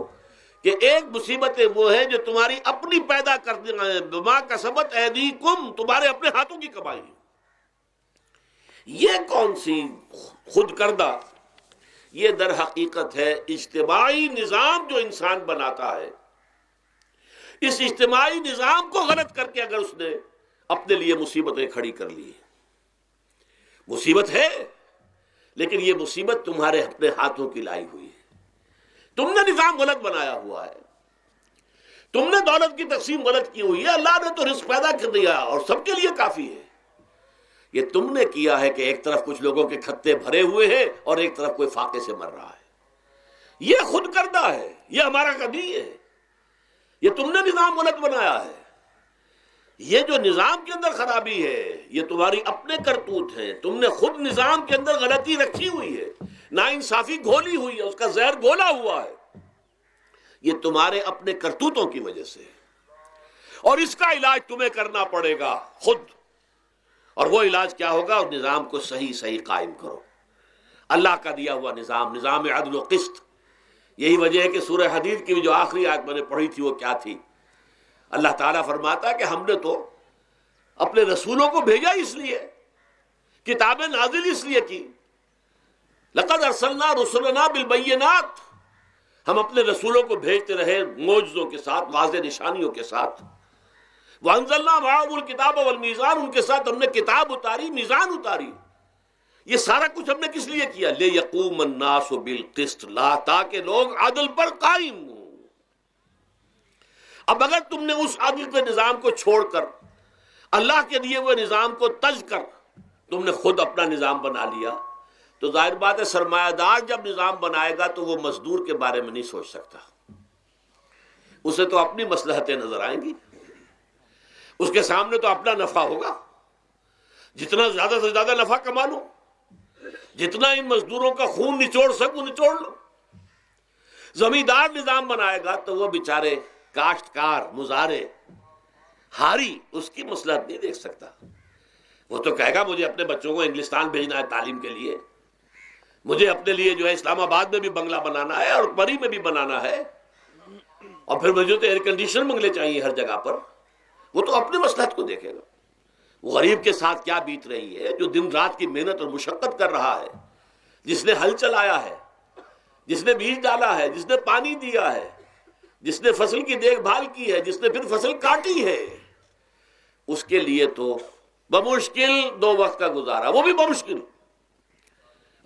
کہ ایک مصیبتیں وہ ہیں جو تمہاری اپنی پیدا کرنے ہیں، بما کسبت ایدیکم، تمہارے اپنے ہاتھوں کی کمائی ہے۔ یہ کون سی خود کردہ، یہ در حقیقت ہے اجتماعی نظام جو انسان بناتا ہے۔ اس اجتماعی نظام کو غلط کر کے اگر اس نے اپنے لیے مصیبتیں کھڑی کر لی، مصیبت ہے لیکن یہ مصیبت تمہارے اپنے ہاتھوں کی لائی ہوئی ہے۔ تم نے نظام غلط بنایا ہوا ہے، تم نے دولت کی تقسیم غلط کی ہوئی ہے۔ اللہ نے تو رزق پیدا کر دیا اور سب کے لیے کافی ہے، یہ تم نے کیا ہے کہ ایک طرف کچھ لوگوں کے کھتے بھرے ہوئے ہیں اور ایک طرف کوئی فاقے سے مر رہا ہے۔ یہ خود کردہ ہے، یہ ہمارا کبھی ہے، یہ تم نے نظام غلط بنایا ہے۔ یہ جو نظام کے اندر خرابی ہے یہ تمہاری اپنے کرتوت ہیں، تم نے خود نظام کے اندر غلطی رکھی ہوئی ہے، ناانصافی گھولی ہوئی ہے، اس کا زہر گھولا ہوا ہے، یہ تمہارے اپنے کرتوتوں کی وجہ سے، اور اس کا علاج تمہیں کرنا پڑے گا خود۔ اور وہ علاج کیا ہوگا؟ اور نظام کو صحیح قائم کرو، اللہ کا دیا ہوا نظام، نظام عدل و قسط۔ یہی وجہ ہے کہ سورہ حدید کی جو آخری آیت میں نے پڑھی تھی وہ کیا تھی؟ اللہ تعالیٰ فرماتا کہ ہم نے تو اپنے رسولوں کو بھیجا اس لیے، کتابیں نازل اس لیے کی، لقد ارسلنا رسلنا بالبینات، ہم اپنے رسولوں کو بھیجتے رہے معجزوں کے ساتھ، واضح نشانیوں کے ساتھ۔ وانزلنا معهم الکتاب والمیزان، ان کے ساتھ ہم نے کتاب اتاری، میزان اتاری۔ یہ سارا کچھ ہم نے کس لیے کیا؟ لیقوم الناس بالقسط، تاکہ لوگ عدل پر قائم ہوں۔ اب اگر تم نے اس عدل کے نظام کو چھوڑ کر اللہ کے دیے ہوئے نظام کو تج کر تم نے خود اپنا نظام بنا لیا، تو ظاہر بات ہے سرمایہ دار جب نظام بنائے گا تو وہ مزدور کے بارے میں نہیں سوچ سکتا، اسے تو اپنی مصلحتیں نظر آئیں گی، اس کے سامنے تو اپنا نفع ہوگا، جتنا زیادہ سے زیادہ نفع کما لو، جتنا ان مزدوروں کا خون نچوڑ سکوں نچوڑ لو۔ زمیندار نظام بنائے گا تو وہ بیچارے کاشتکار مزارع ہاری اس کی مصلحت نہیں دیکھ سکتا، وہ تو کہے گا مجھے اپنے بچوں کو انگلستان بھیجنا ہے تعلیم کے لیے، مجھے اپنے لیے جو ہے اسلام آباد میں بھی بنگلہ بنانا ہے اور پری میں بھی بنانا ہے، اور پھر مجھے تو ایئر کنڈیشن بنگلے چاہیے ہر جگہ پر۔ وہ تو اپنی مصلحت کو دیکھے گا، وہ غریب کے ساتھ کیا بیت رہی ہے جو دن رات کی محنت اور مشقت کر رہا ہے، جس نے ہل چلایا ہے، جس نے بیج ڈالا ہے، جس نے پانی دیا ہے، جس نے فصل کی دیکھ بھال کی ہے، جس نے پھر فصل کاٹی ہے، اس کے لیے تو بمشکل 2 وقت کا گزارا، وہ بھی بمشکل،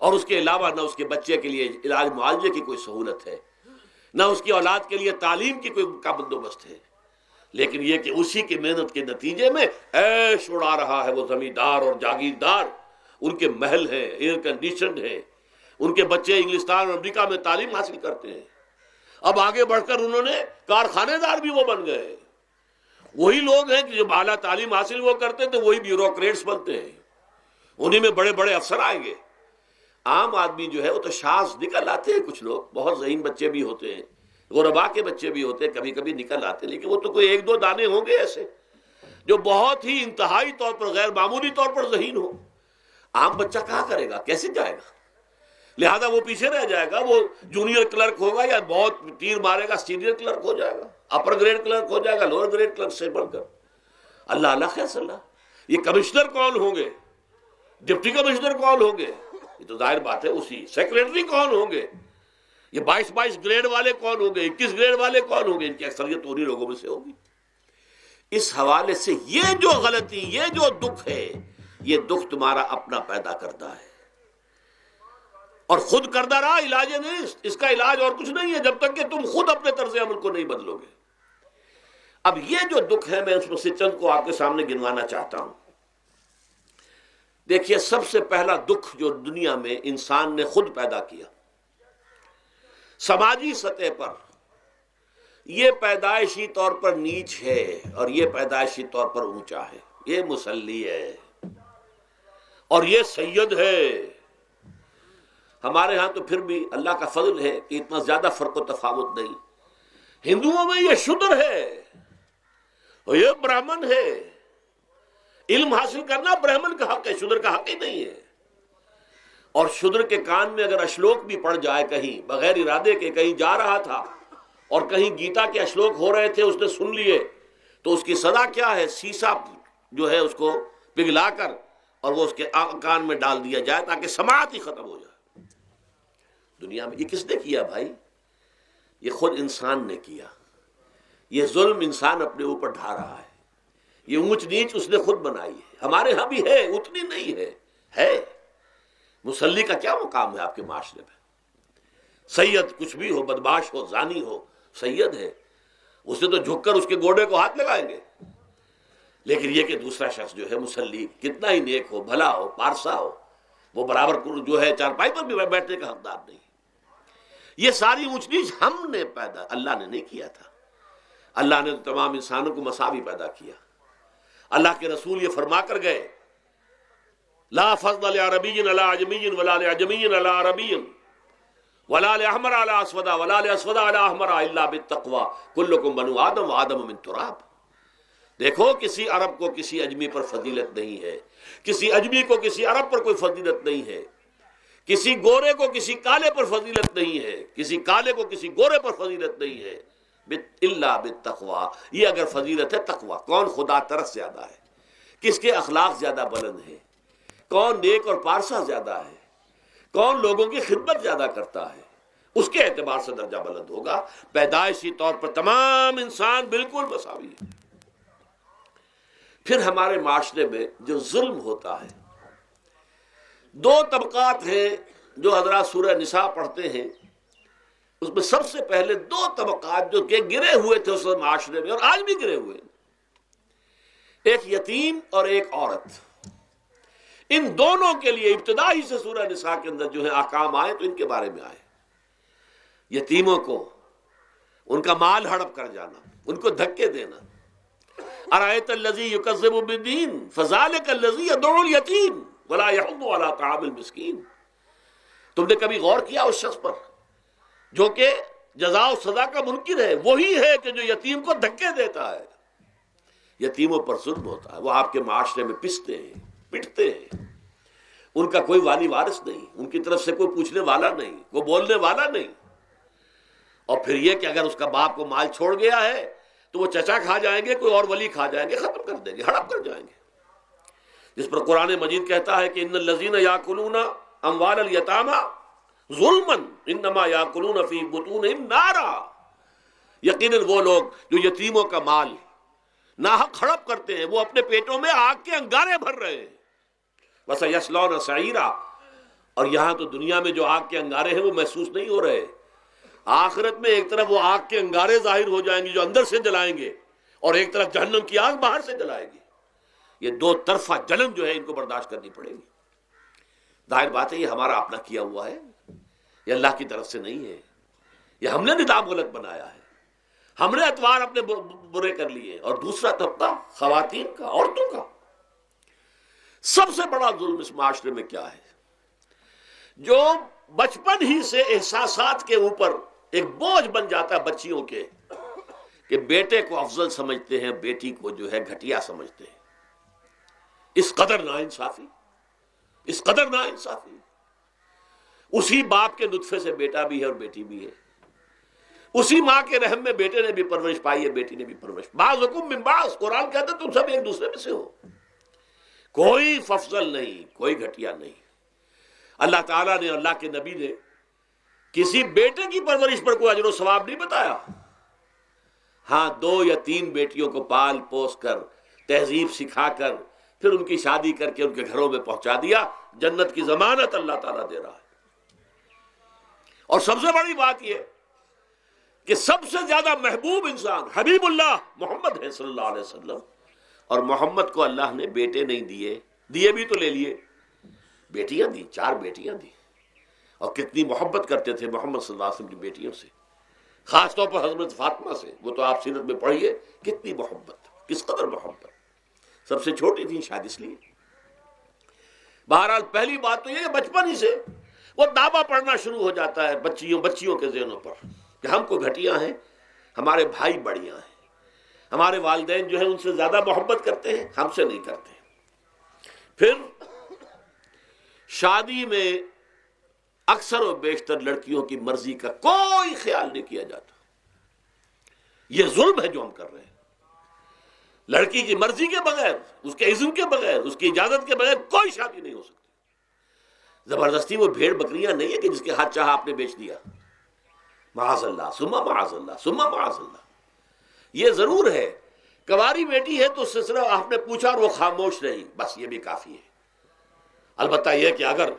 اور اس کے علاوہ نہ اس کے بچے کے لیے علاج معالجے کی کوئی سہولت ہے، نہ اس کی اولاد کے لیے تعلیم کی کوئی کا بندوبست ہے، لیکن یہ کہ اسی کی محنت کے نتیجے میں عیش اڑا رہا ہے وہ زمیندار اور جاگیردار، ان کے محل ہیں، ایئر کنڈیشنڈ ہیں، ان کے بچے انگلستان اور امریکہ میں تعلیم حاصل کرتے ہیں، اب آگے بڑھ کر انہوں نے کارخانے دار بھی وہ بن گئے، وہی لوگ ہیں کہ جب اعلیٰ تعلیم حاصل وہ کرتے تھے وہی بیوروکریٹس بنتے ہیں، انہی میں بڑے بڑے افسر آئیں گے۔ عام آدمی جو ہے وہ تو شاذ نکل آتے ہیں، کچھ لوگ بہت ذہین بچے بھی ہوتے ہیں، غربا کے بچے بھی ہوتے ہیں، کبھی کبھی نکل آتے ہیں، لیکن وہ تو کوئی 1-2 دانے ہوں گے ایسے جو بہت ہی انتہائی طور پر غیر معمولی طور پر ذہین ہو۔ عام بچہ کہاں کرے گا، کیسے جائے گا؟ لہذا وہ پیچھے رہ جائے گا، وہ جونیئر کلرک ہوگا یا بہت تیر مارے گا سینئر کلرک ہو جائے گا، اپر گریڈ کلرک ہو جائے گا لوور گریڈ کلرک سے بڑھ کر۔ اللہ خیر صلی اللہ، یہ کمشنر کون ہوں گے، ڈپٹی کمشنر کون ہوں گے، یہ تو ظاہر بات ہے اسی، سیکریٹری کون ہوں گے، یہ 22 گریڈ والے کون ہوں گے، 21 گریڈ والے کون ہوں گے، ان کی اکثریت انہی لوگوں میں سے ہوگی۔ اس حوالے سے یہ جو غلطی، یہ جو دکھ ہے، یہ دکھ تمہارا اپنا پیدا کرتا ہے، اور خود کردہ رہا علاج نہیں، اس کا علاج اور کچھ نہیں ہے جب تک کہ تم خود اپنے طرز عمل کو نہیں بدلو گے۔ اب یہ جو دکھ ہے میں اس میں سے چند کو آپ کے سامنے گنوانا چاہتا ہوں۔ دیکھیے، سب سے پہلا دکھ جو دنیا میں انسان نے خود پیدا کیا سماجی سطح پر، یہ پیدائشی طور پر نیچ ہے اور یہ پیدائشی طور پر اونچا ہے، یہ مسلی ہے اور یہ سید ہے۔ ہمارے ہاں تو پھر بھی اللہ کا فضل ہے کہ اتنا زیادہ فرق و تفاوت نہیں، ہندوؤں میں یہ شودر ہے اور یہ برہمن ہے، علم حاصل کرنا برہمن کا حق ہے، شودر کا حق ہی نہیں ہے۔ اور شودر کے کان میں اگر اشلوک بھی پڑ جائے کہیں بغیر ارادے کے، کہیں جا رہا تھا اور کہیں گیتا کے اشلوک ہو رہے تھے، اس نے سن لیے، تو اس کی سزا کیا ہے؟ سیسا جو ہے اس کو پگھلا کر اور وہ اس کے کان میں ڈال دیا جائے تاکہ سماعت ہی ختم ہو جائے۔ دنیا میں یہ کس نے کیا بھائی؟ یہ خود انسان نے کیا۔ یہ ظلم انسان اپنے اوپر ڈھا رہا ہے، یہ اونچ نیچ اس نے خود بنائی ہے۔ ہمارے ہاں بھی ہے، اتنی نہیں ہے۔ مصلی کا کیا مقام ہے آپ کے معاشرے میں؟ سید کچھ بھی ہو، بدمعاش ہو، زانی ہو، سید ہے، اسے تو جھک کر اس کے گوڑے کو ہاتھ لگائیں گے۔ لیکن یہ کہ دوسرا شخص جو ہے مصلی، کتنا ہی نیک ہو، بھلا ہو، پارسا ہو، وہ برابر جو ہے چارپائی پر بھی بیٹھنے کا حقدار نہیں۔ یہ ساری اونچ نیچ ہم نے پیدا، اللہ نے نہیں کیا تھا۔ اللہ نے تو تمام انسانوں کو مساوی پیدا کیا۔ اللہ کے رسول یہ فرما کر گئے، لا فضل لعربی علی عجمی ولا لعجمی علی عربی ولا لأحمر علی اسود ولا لأسود علی احمر الا بالتقوی کلکم بنو آدم وآدم من تراب۔ دیکھو، کسی عرب کو کسی اجمی پر فضیلت نہیں ہے، کسی اجمی کو کسی عرب پر کوئی فضیلت نہیں ہے، کسی گورے کو کسی کالے پر فضیلت نہیں ہے، کسی کالے کو کسی گورے پر فضیلت نہیں ہے، الا بالتقوی۔ یہ اگر فضیلت ہے تقوی، کون خدا ترس زیادہ ہے، کس کے اخلاق زیادہ بلند ہیں، کون نیک اور پارسا زیادہ ہے، کون لوگوں کی خدمت زیادہ کرتا ہے، اس کے اعتبار سے درجہ بلند ہوگا۔ پیدائشی طور پر تمام انسان بالکل مساوی ہے۔ پھر ہمارے معاشرے میں جو ظلم ہوتا ہے، دو طبقات ہیں جو حضرات سورہ نساء پڑھتے ہیں، اس میں سب سے پہلے دو طبقات جو کہ گرے ہوئے تھے اس معاشرے میں اور آج بھی گرے ہوئے ہیں، ایک یتیم اور ایک عورت۔ ان دونوں کے لیے ابتدائی سے سورہ نساء کے اندر جو ہے احکام آئے تو ان کے بارے میں آئے۔ یتیموں کو ان کا مال ہڑپ کر جانا، ان کو دھکے دینا۔ ارأیت الذی یکذب بالدین فذلک الذی یدعو الیتیم ولا یحض علی طعام المسکین۔ تم نے کبھی غور کیا اس شخص پر جو کہ جزا و سزا کا منکر ہے؟ وہی ہے کہ جو یتیم کو دھکے دیتا ہے۔ یتیموں پر ظلم ہوتا ہے، وہ آپ کے معاشرے میں پستے ہیں، پٹتے ہیں، ان کا کوئی والی وارث نہیں، ان کی طرف سے کوئی پوچھنے والا نہیں، کوئی بولنے والا نہیں۔ اور پھر یہ کہ اگر اس کا باپ کو مال چھوڑ گیا ہے تو وہ چچا کھا جائیں گے، کوئی اور ولی کھا جائیں گے، ختم کر دیں گے، ہڑپ کر جائیں گے۔ جس پر قرآن مجید کہتا ہے کہ ان الذین یاکلون اموال الیتامی ظلما انما یاکلون فی بطونہم نارا۔ یقیناً وہ لوگ جو یتیموں کا مال ناحق ہڑپ کرتے ہیں، وہ اپنے پیٹوں میں آگ کے انگارے بھر رہے ہیں۔ وَسَيَصْلَوْنَ سَعِيرًا۔ اور یہاں تو دنیا میں جو آگ کے انگارے ہیں وہ محسوس نہیں ہو رہے، آخرت میں ایک طرف وہ آگ کے انگارے ظاہر ہو جائیں گے جو اندر سے جلائیں گے، اور ایک طرف جہنم کی آگ باہر سے جلائے گی۔ یہ دو طرفہ جلن جو ہے ان کو برداشت کرنی پڑے گی۔ ظاہر بات ہے یہ ہمارا اپنا کیا ہوا ہے، یہ اللہ کی طرف سے نہیں ہے، یہ ہم نے نظام غلط بنایا ہے، ہم نے اتوار اپنے برے کر لیے۔ اور دوسرا طبقہ خواتین کا، عورتوں کا۔ سب سے بڑا ظلم اس معاشرے میں کیا ہے؟ جو بچپن ہی سے احساسات کے اوپر ایک بوجھ بن جاتا ہے بچیوں کے، کہ بیٹے کو افضل سمجھتے ہیں، بیٹی کو جو ہے گھٹیا سمجھتے ہیں۔ اس قدر ناانصافی، اس قدر ناانصافی۔ اسی باپ کے نطفے سے بیٹا بھی ہے اور بیٹی بھی ہے، اسی ماں کے رحم میں بیٹے نے بھی پرورش پائی ہے، بیٹی نے بھی پرورش۔ بعضکم من بعض، قرآن کہتا ہے تم سب ایک دوسرے میں سے ہو، کوئی افضل نہیں، کوئی گھٹیا نہیں۔ اللہ تعالیٰ نے، اللہ کے نبی نے کسی بیٹے کی پرورش پر کوئی اجر و ثواب نہیں بتایا۔ ہاں، 2 یا 3 بیٹیوں کو پال پوس کر، تہذیب سکھا کر، پھر ان کی شادی کر کے ان کے گھروں میں پہنچا دیا، جنت کی ضمانت اللہ تعالیٰ دے رہا ہے۔ اور سب سے بڑی بات یہ کہ سب سے زیادہ محبوب انسان حبیب اللہ محمد ہے صلی اللہ علیہ وسلم، اور محمد کو اللہ نے بیٹے نہیں دیے بھی تو لے لیے، بیٹیاں دی، 4 بیٹیاں دی۔ اور کتنی محبت کرتے تھے محمد صلی اللہ علیہ وسلم کی بیٹیوں سے، خاص طور پر حضرت فاطمہ سے، وہ تو آپ سیرت میں پڑھیے کتنی محبت، کس قدر محبت۔ سب سے چھوٹی تھی شاید اس لیے۔ بہرحال پہلی بات تو یہ کہ بچپن ہی سے وہ دعویٰ پڑھنا شروع ہو جاتا ہے بچیوں کے ذہنوں پر کہ ہم کو گھٹیا ہیں، ہمارے بھائی بڑھیاں ہیں، ہمارے والدین جو ہیں ان سے زیادہ محبت کرتے ہیں، ہم سے نہیں کرتے۔ پھر شادی میں اکثر و بیشتر لڑکیوں کی مرضی کا کوئی خیال نہیں کیا جاتا. یہ ظلم ہے جو ہم کر رہے ہیں. لڑکی کی مرضی کے بغیر، اس کے اذن کے بغیر، اس کی اجازت کے بغیر کوئی شادی نہیں ہو سکتی. زبردستی وہ بھیڑ بکریاں نہیں ہے کہ جس کے ہاتھ چاہا آپ نے بیچ دیا. معاذ اللہ ثم معاذ اللہ ثم معاذ اللہ. یہ ضرور ہے کنواری بیٹی ہے تو اس سے صرف آپ نے پوچھا اور وہ خاموش رہی، بس یہ بھی کافی ہے. البتہ یہ کہ اگر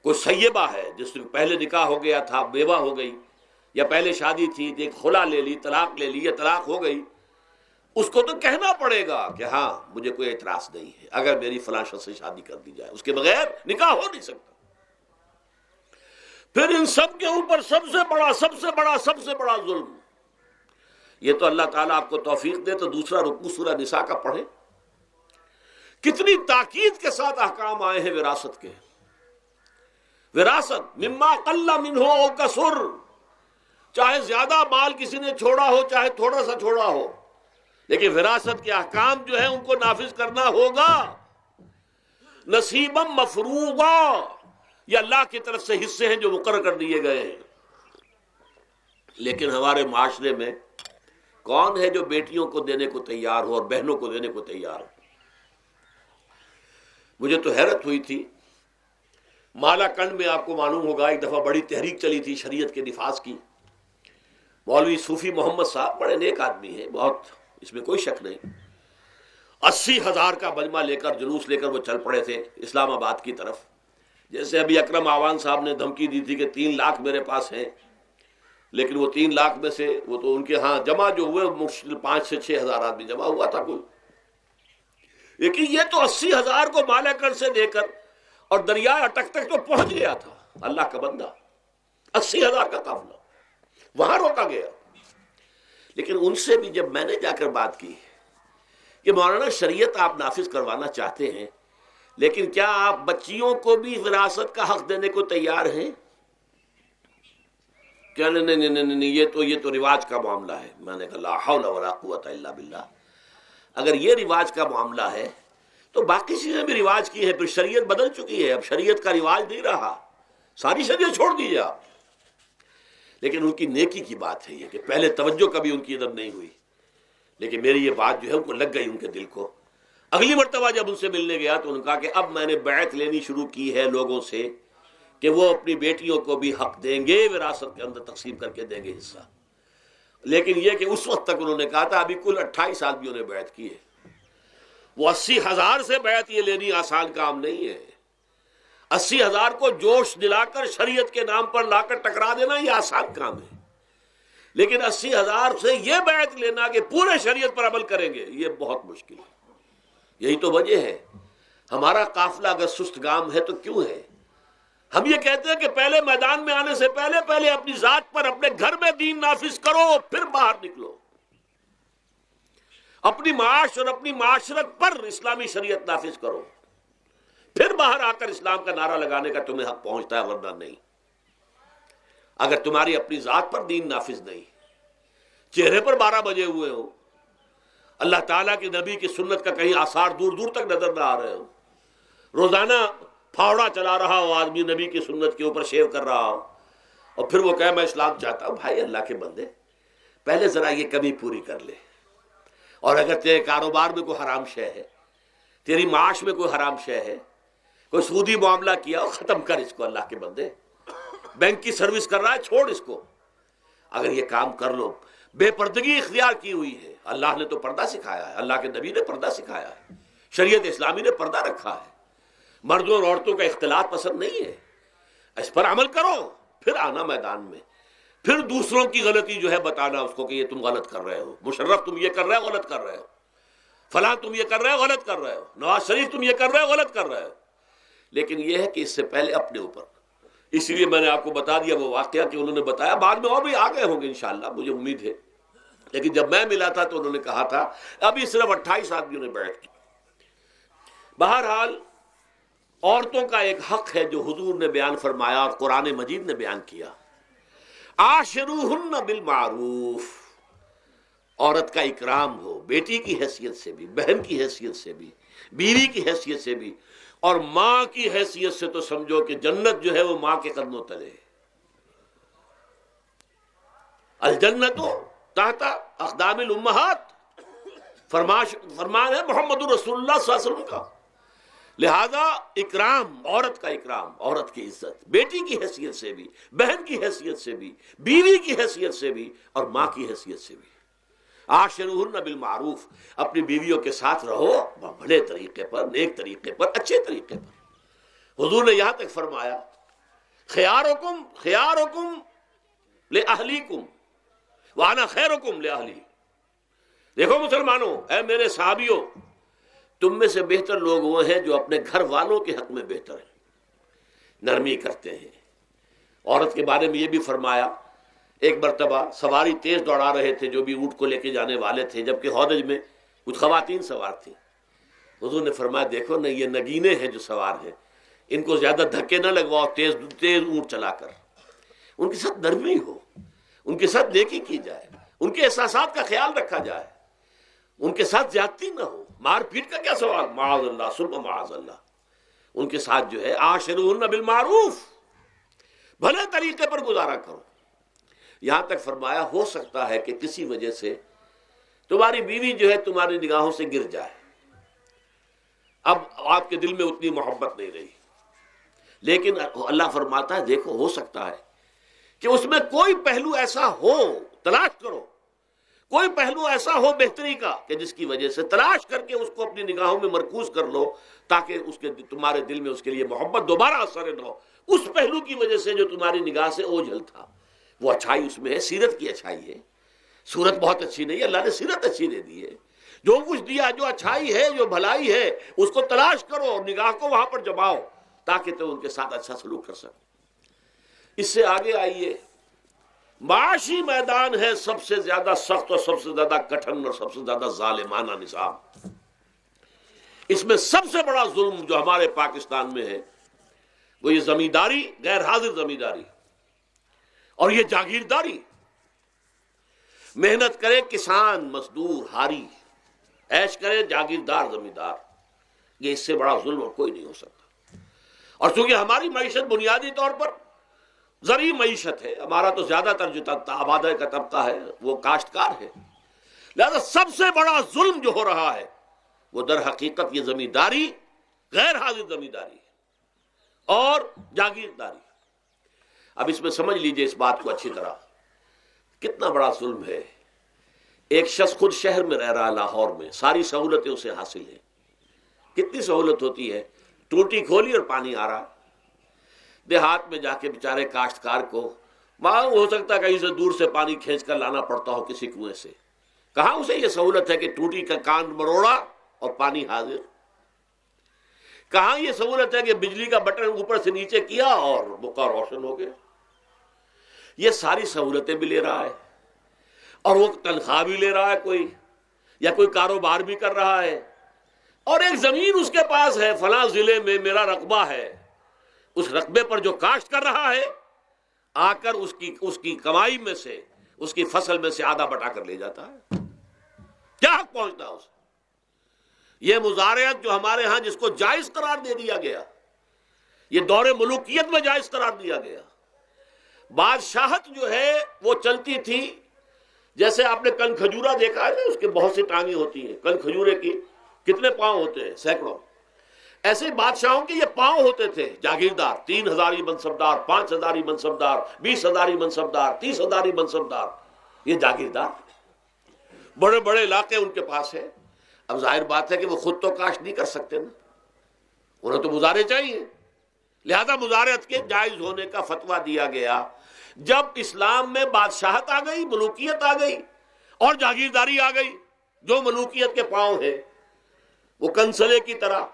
کوئی سیبہ ہے جس سے پہلے نکاح ہو گیا تھا، بیوہ ہو گئی، یا پہلے شادی تھی ایک خلا لے لی، طلاق لے لی یا طلاق ہو گئی، اس کو تو کہنا پڑے گا کہ ہاں مجھے کوئی اعتراض نہیں ہے اگر میری فلاں شخص سے شادی کر دی جائے، اس کے بغیر نکاح ہو نہیں سکتا. پھر ان سب کے اوپر سب سے بڑا ظلم، یہ تو اللہ تعالیٰ آپ کو توفیق دے تو دوسرا رکوع سورہ نساء کا پڑھیں. کتنی تاکید کے ساتھ احکام آئے ہیں وراثت کے. وراثت مما قل منہ او کثر، چاہے زیادہ مال کسی نے چھوڑا ہو چاہے تھوڑا سا چھوڑا ہو، لیکن وراثت کے احکام جو ہیں ان کو نافذ کرنا ہوگا. نصیبا مفروضا، یہ اللہ کی طرف سے حصے ہیں جو مقرر کر دیے گئے ہیں. لیکن ہمارے معاشرے میں کون ہے جو بیٹیوں کو دینے کو تیار ہو اور بہنوں کو دینے کو تیار ہو؟ مجھے تو حیرت ہوئی تھی. مالا کنڈ میں آپ کو معلوم ہوگا ایک دفعہ بڑی تحریک چلی تھی شریعت کے نفاذ کی. مولوی صوفی محمد صاحب بڑے نیک آدمی ہیں، بہت، اس میں کوئی شک نہیں. 80,000 کا مجمع لے کر، جلوس لے کر وہ چل پڑے تھے اسلام آباد کی طرف. جیسے ابھی اکرم آوان صاحب نے دھمکی دی تھی کہ 3 لاکھ میرے پاس ہیں، لیکن وہ 3 لاکھ میں سے وہ تو ان کے ہاں جمع جو ہوئے مشکل 5 سے 6 ہزار آدمی جمع ہوا تھا کوئی. لیکن یہ تو 80,000 کو مالا کنڈ سے لے کر اور دریا اٹک تک تو پہنچ گیا تھا. اللہ کا بندہ، 80,000 کا قافلہ وہاں روکا گیا. لیکن ان سے بھی جب میں نے جا کر بات کی کہ مولانا شریعت آپ نافذ کروانا چاہتے ہیں، لیکن کیا آپ بچیوں کو بھی وراثت کا حق دینے کو تیار ہیں؟ کیا نہیں، یہ تو رواج کا معاملہ ہے. میں نے کہا لا حول ولا قوت الا باللہ. اگر یہ رواج کا معاملہ ہے تو باقی چیزیں بھی رواج کی ہیں. پھر شریعت بدل چکی ہے، اب شریعت کا رواج نہیں رہا، ساری شریعت چھوڑ دیجیے آپ. لیکن ان کی نیکی کی بات ہے یہ کہ پہلے توجہ کبھی ان کی ادب نہیں ہوئی، لیکن میری یہ بات جو ہے ان کو لگ گئی ان کے دل کو. اگلی مرتبہ جب ان سے ملنے گیا تو انہوں نے کہا کہ اب میں نے بیعت لینی شروع کی ہے لوگوں سے کہ وہ اپنی بیٹیوں کو بھی حق دیں گے، وراثت کے اندر تقسیم کر کے دیں گے حصہ. لیکن یہ کہ اس وقت تک انہوں نے کہا تھا ابھی کل 28 آدمیوں نے بیعت کی ہے. وہ 80,000 سے بیعت یہ لینی آسان کام نہیں ہے. 80,000 کو جوش دلا کر شریعت کے نام پر لا کر ٹکرا دینا یہ آسان کام ہے، لیکن 80,000 سے یہ بیعت لینا کہ پورے شریعت پر عمل کریں گے یہ بہت مشکل ہے. یہی تو وجہ ہے ہمارا قافلہ اگر سست گام ہے تو کیوں ہے. ہم یہ کہتے ہیں کہ پہلے میدان میں آنے سے پہلے اپنی ذات پر، اپنے گھر میں دین نافذ کرو، پھر باہر نکلو. اپنی معاش اور اپنی معاشرت پر اسلامی شریعت نافذ کرو، پھر باہر آ کر اسلام کا نعرہ لگانے کا تمہیں حق پہنچتا ہے، ورنہ نہیں. اگر تمہاری اپنی ذات پر دین نافذ نہیں، چہرے پر 12 بجے ہوئے ہو، اللہ تعالیٰ کے نبی کی سنت کا کہیں آثار دور دور تک نظر نہ آ رہے ہو، روزانہ پھاوڑا چلا رہا ہو آدمی نبی کی سنت کے اوپر شیو کر رہا ہو، اور پھر وہ کہے میں اسلام چاہتا ہوں. بھائی اللہ کے بندے، پہلے ذرا یہ کمی پوری کر لے. اور اگر تیرے کاروبار میں کوئی حرام شے ہے، تیری معاش میں کوئی حرام شے ہے، کوئی سودی معاملہ کیا ہو، ختم کر اس کو. اللہ کے بندے، بینک کی سروس کر رہا ہے، چھوڑ اس کو. اگر یہ کام کر لو، بے پردگی اختیار کی ہوئی ہے. اللہ نے تو پردہ سکھایا ہے، اللہ کے نبی نے پردہ سکھایا ہے، شریعت اسلامی نے پردہ رکھا ہے. مردوں اور عورتوں کا اختلاط پسند نہیں ہے. اس پر عمل کرو، پھر آنا میدان میں، پھر دوسروں کی غلطی جو ہے بتانا اس کو کہ یہ تم غلط کر رہے ہو، مشرف تم یہ کر رہے ہو، غلط کر رہے ہو، فلاں تم یہ کر رہے ہو، غلط کر رہے ہو، نواز شریف تم یہ کر رہے ہو، غلط کر رہے ہو. لیکن یہ ہے کہ اس سے پہلے اپنے اوپر. اس لیے میں نے آپ کو بتا دیا وہ واقعہ کہ انہوں نے بتایا، بعد میں اور بھی آگے ہوں گے انشاءاللہ، مجھے امید ہے. لیکن جب میں ملا تھا تو انہوں نے کہا تھا ابھی صرف 28 آدمیوں نے بیعت کی. بہرحال عورتوں کا ایک حق ہے جو حضور نے بیان فرمایا اور قرآن مجید نے بیان کیا. عاشروہن بالمعروف، عورت کا اکرام ہو، بیٹی کی حیثیت سے بھی، بہن کی حیثیت سے بھی، بیوی کی حیثیت سے بھی، اور ماں کی حیثیت سے تو سمجھو کہ جنت جو ہے وہ ماں کے قدموں تلے ہے۔ الجنت تحت اقدام الامہات، فرمان ہے محمد رسول اللہ صلی اللہ علیہ وسلم کا۔ لہذا اکرام، عورت کا اکرام، عورت کی عزت، بیٹی کی حیثیت سے بھی، بہن کی حیثیت سے بھی، بیوی کی حیثیت سے بھی، اور ماں کی حیثیت سے بھی۔ عاشروہن بالمعروف، اپنی بیویوں کے ساتھ رہو بھلے طریقے پر، نیک طریقے پر، اچھے طریقے پر۔ حضور نے یہاں تک فرمایا خیارکم خیارکم لأہلیکم وانا خیرکم لأہلی۔ دیکھو مسلمانوں، اے میرے صحابیوں، تم میں سے بہتر لوگ وہ ہیں جو اپنے گھر والوں کے حق میں بہتر ہیں، نرمی کرتے ہیں۔ عورت کے بارے میں یہ بھی فرمایا، ایک مرتبہ سواری تیز دوڑا رہے تھے جو بھی اونٹ کو لے کے جانے والے تھے، جبکہ ہودج میں کچھ خواتین سوار تھیں۔ حضور نے فرمایا دیکھو نا، یہ نگینے ہیں جو سوار ہیں، ان کو زیادہ دھکے نہ لگواؤ تیز تیز اونٹ چلا کر، ان کے ساتھ نرمی ہو، ان کے ساتھ نیکی کی جائے، ان کے احساسات کا خیال رکھا جائے، ان کے ساتھ زیادتی نہ ہو، مار پیٹ کا کیا سوال، معاذ اللہ ثم معاذ اللہ۔ ان کے ساتھ جو ہے عاشروہن بالمعروف، بھلے طریقے پر گزارا کرو۔ یہاں تک فرمایا ہو سکتا ہے کہ کسی وجہ سے تمہاری بیوی جو ہے تمہاری نگاہوں سے گر جائے، اب آپ کے دل میں اتنی محبت نہیں رہی، لیکن اللہ فرماتا ہے دیکھو ہو سکتا ہے کہ اس میں کوئی پہلو ایسا ہو، تلاش کرو، کوئی پہلو ایسا ہو بہتری کا کہ جس کی وجہ سے تلاش کر کے اس کو اپنی نگاہوں میں مرکوز کر لو، تاکہ اس کے تمہارے دل میں اس کے لیے محبت دوبارہ اثر نہ ہو، اس پہلو کی وجہ سے جو تمہاری نگاہ سے اوجھل تھا۔ وہ اچھائی اس میں ہے، سیرت کی اچھائی ہے، صورت بہت اچھی نہیں ہے، اللہ نے سیرت اچھی دے دی ہے، جو کچھ دیا، جو اچھائی ہے، جو بھلائی ہے، اس کو تلاش کرو اور نگاہ کو وہاں پر جماؤ تاکہ تم ان کے ساتھ اچھا سلوک کر سکو۔ اس سے آگے آئیے، معاشی میدان ہے سب سے زیادہ سخت اور سب سے زیادہ کٹھن اور سب سے زیادہ ظالمانہ نظام۔ اس میں سب سے بڑا ظلم جو ہمارے پاکستان میں ہے وہ یہ زمینداری، غیر حاضر زمینداری، اور یہ جاگیرداری۔ محنت کرے کسان مزدور ہاری، عیش کرے جاگیردار زمیندار، یہ اس سے بڑا ظلم اور کوئی نہیں ہو سکتا۔ اور چونکہ ہماری معیشت بنیادی طور پر زرعی معیشت ہے، ہمارا تو زیادہ تر جو آبادی کا طبقہ ہے وہ کاشتکار ہے، لہذا سب سے بڑا ظلم جو ہو رہا ہے وہ در حقیقت یہ زمینداری، غیر حاضر زمینداری اور جاگیرداری۔ اب اس میں سمجھ لیجئے اس بات کو اچھی طرح، کتنا بڑا ظلم ہے۔ ایک شخص خود شہر میں رہ رہا ہے، لاہور میں، ساری سہولتیں اسے حاصل ہیں، کتنی سہولت ہوتی ہے، ٹوٹی کھولی اور پانی آ رہا۔ دیہات میں جا کے بیچارے کاشتکار کو معلوم ہو سکتا ہے کہیں سے دور سے پانی کھینچ کر لانا پڑتا ہو کسی کنویں سے، کہاں اسے یہ سہولت ہے کہ ٹوٹی کا کان مروڑا اور پانی حاضر، کہاں یہ سہولت ہے کہ بجلی کا بٹن اوپر سے نیچے کیا اور بقا روشن ہو گیا۔ یہ ساری سہولتیں بھی لے رہا ہے اور وہ تنخواہ بھی لے رہا ہے کوئی، یا کوئی کاروبار بھی کر رہا ہے، اور ایک زمین اس کے پاس ہے، فلاں ضلع میں میرا رقبہ ہے، اس رقبے پر جو کاشت کر رہا ہے آ کر اس کی کمائی میں سے، اس کی فصل میں سے آدھا بٹا کر لے جاتا ہے۔ کیا حق پہنچتا ہے اسے؟ یہ مزارعت جو ہمارے ہاں جس کو جائز قرار دے دیا گیا، یہ دور ملوکیت میں جائز قرار دیا گیا۔ بادشاہت جو ہے وہ چلتی تھی، جیسے آپ نے کن کھجورا دیکھا ہے نا، اس کے بہت سی ٹانگیں ہوتی ہیں، کن کھجورے کی کتنے پاؤں ہوتے ہیں؟ سینکڑوں۔ ایسے بادشاہوں کے یہ پاؤں ہوتے تھے، جاگیردار، 3000 منصبدار، 5000 منصبدار، 20,000 منصبدار، 30,000 منصبدار، یہ جاگیردار، بڑے بڑے علاقے ان کے پاس ہیں۔ اب ظاہر بات ہے کہ وہ خود تو کاشت نہیں کر سکتے نا، انہیں تو مزارع چاہیے، لہذا مزارعت کے جائز ہونے کا فتویٰ دیا گیا۔ جب اسلام میں بادشاہت آ گئی، ملوکیت آ گئی اور جاگیرداری آ گئی، جو ملوکیت کے پاؤں ہیں وہ کنسلے کی طرح،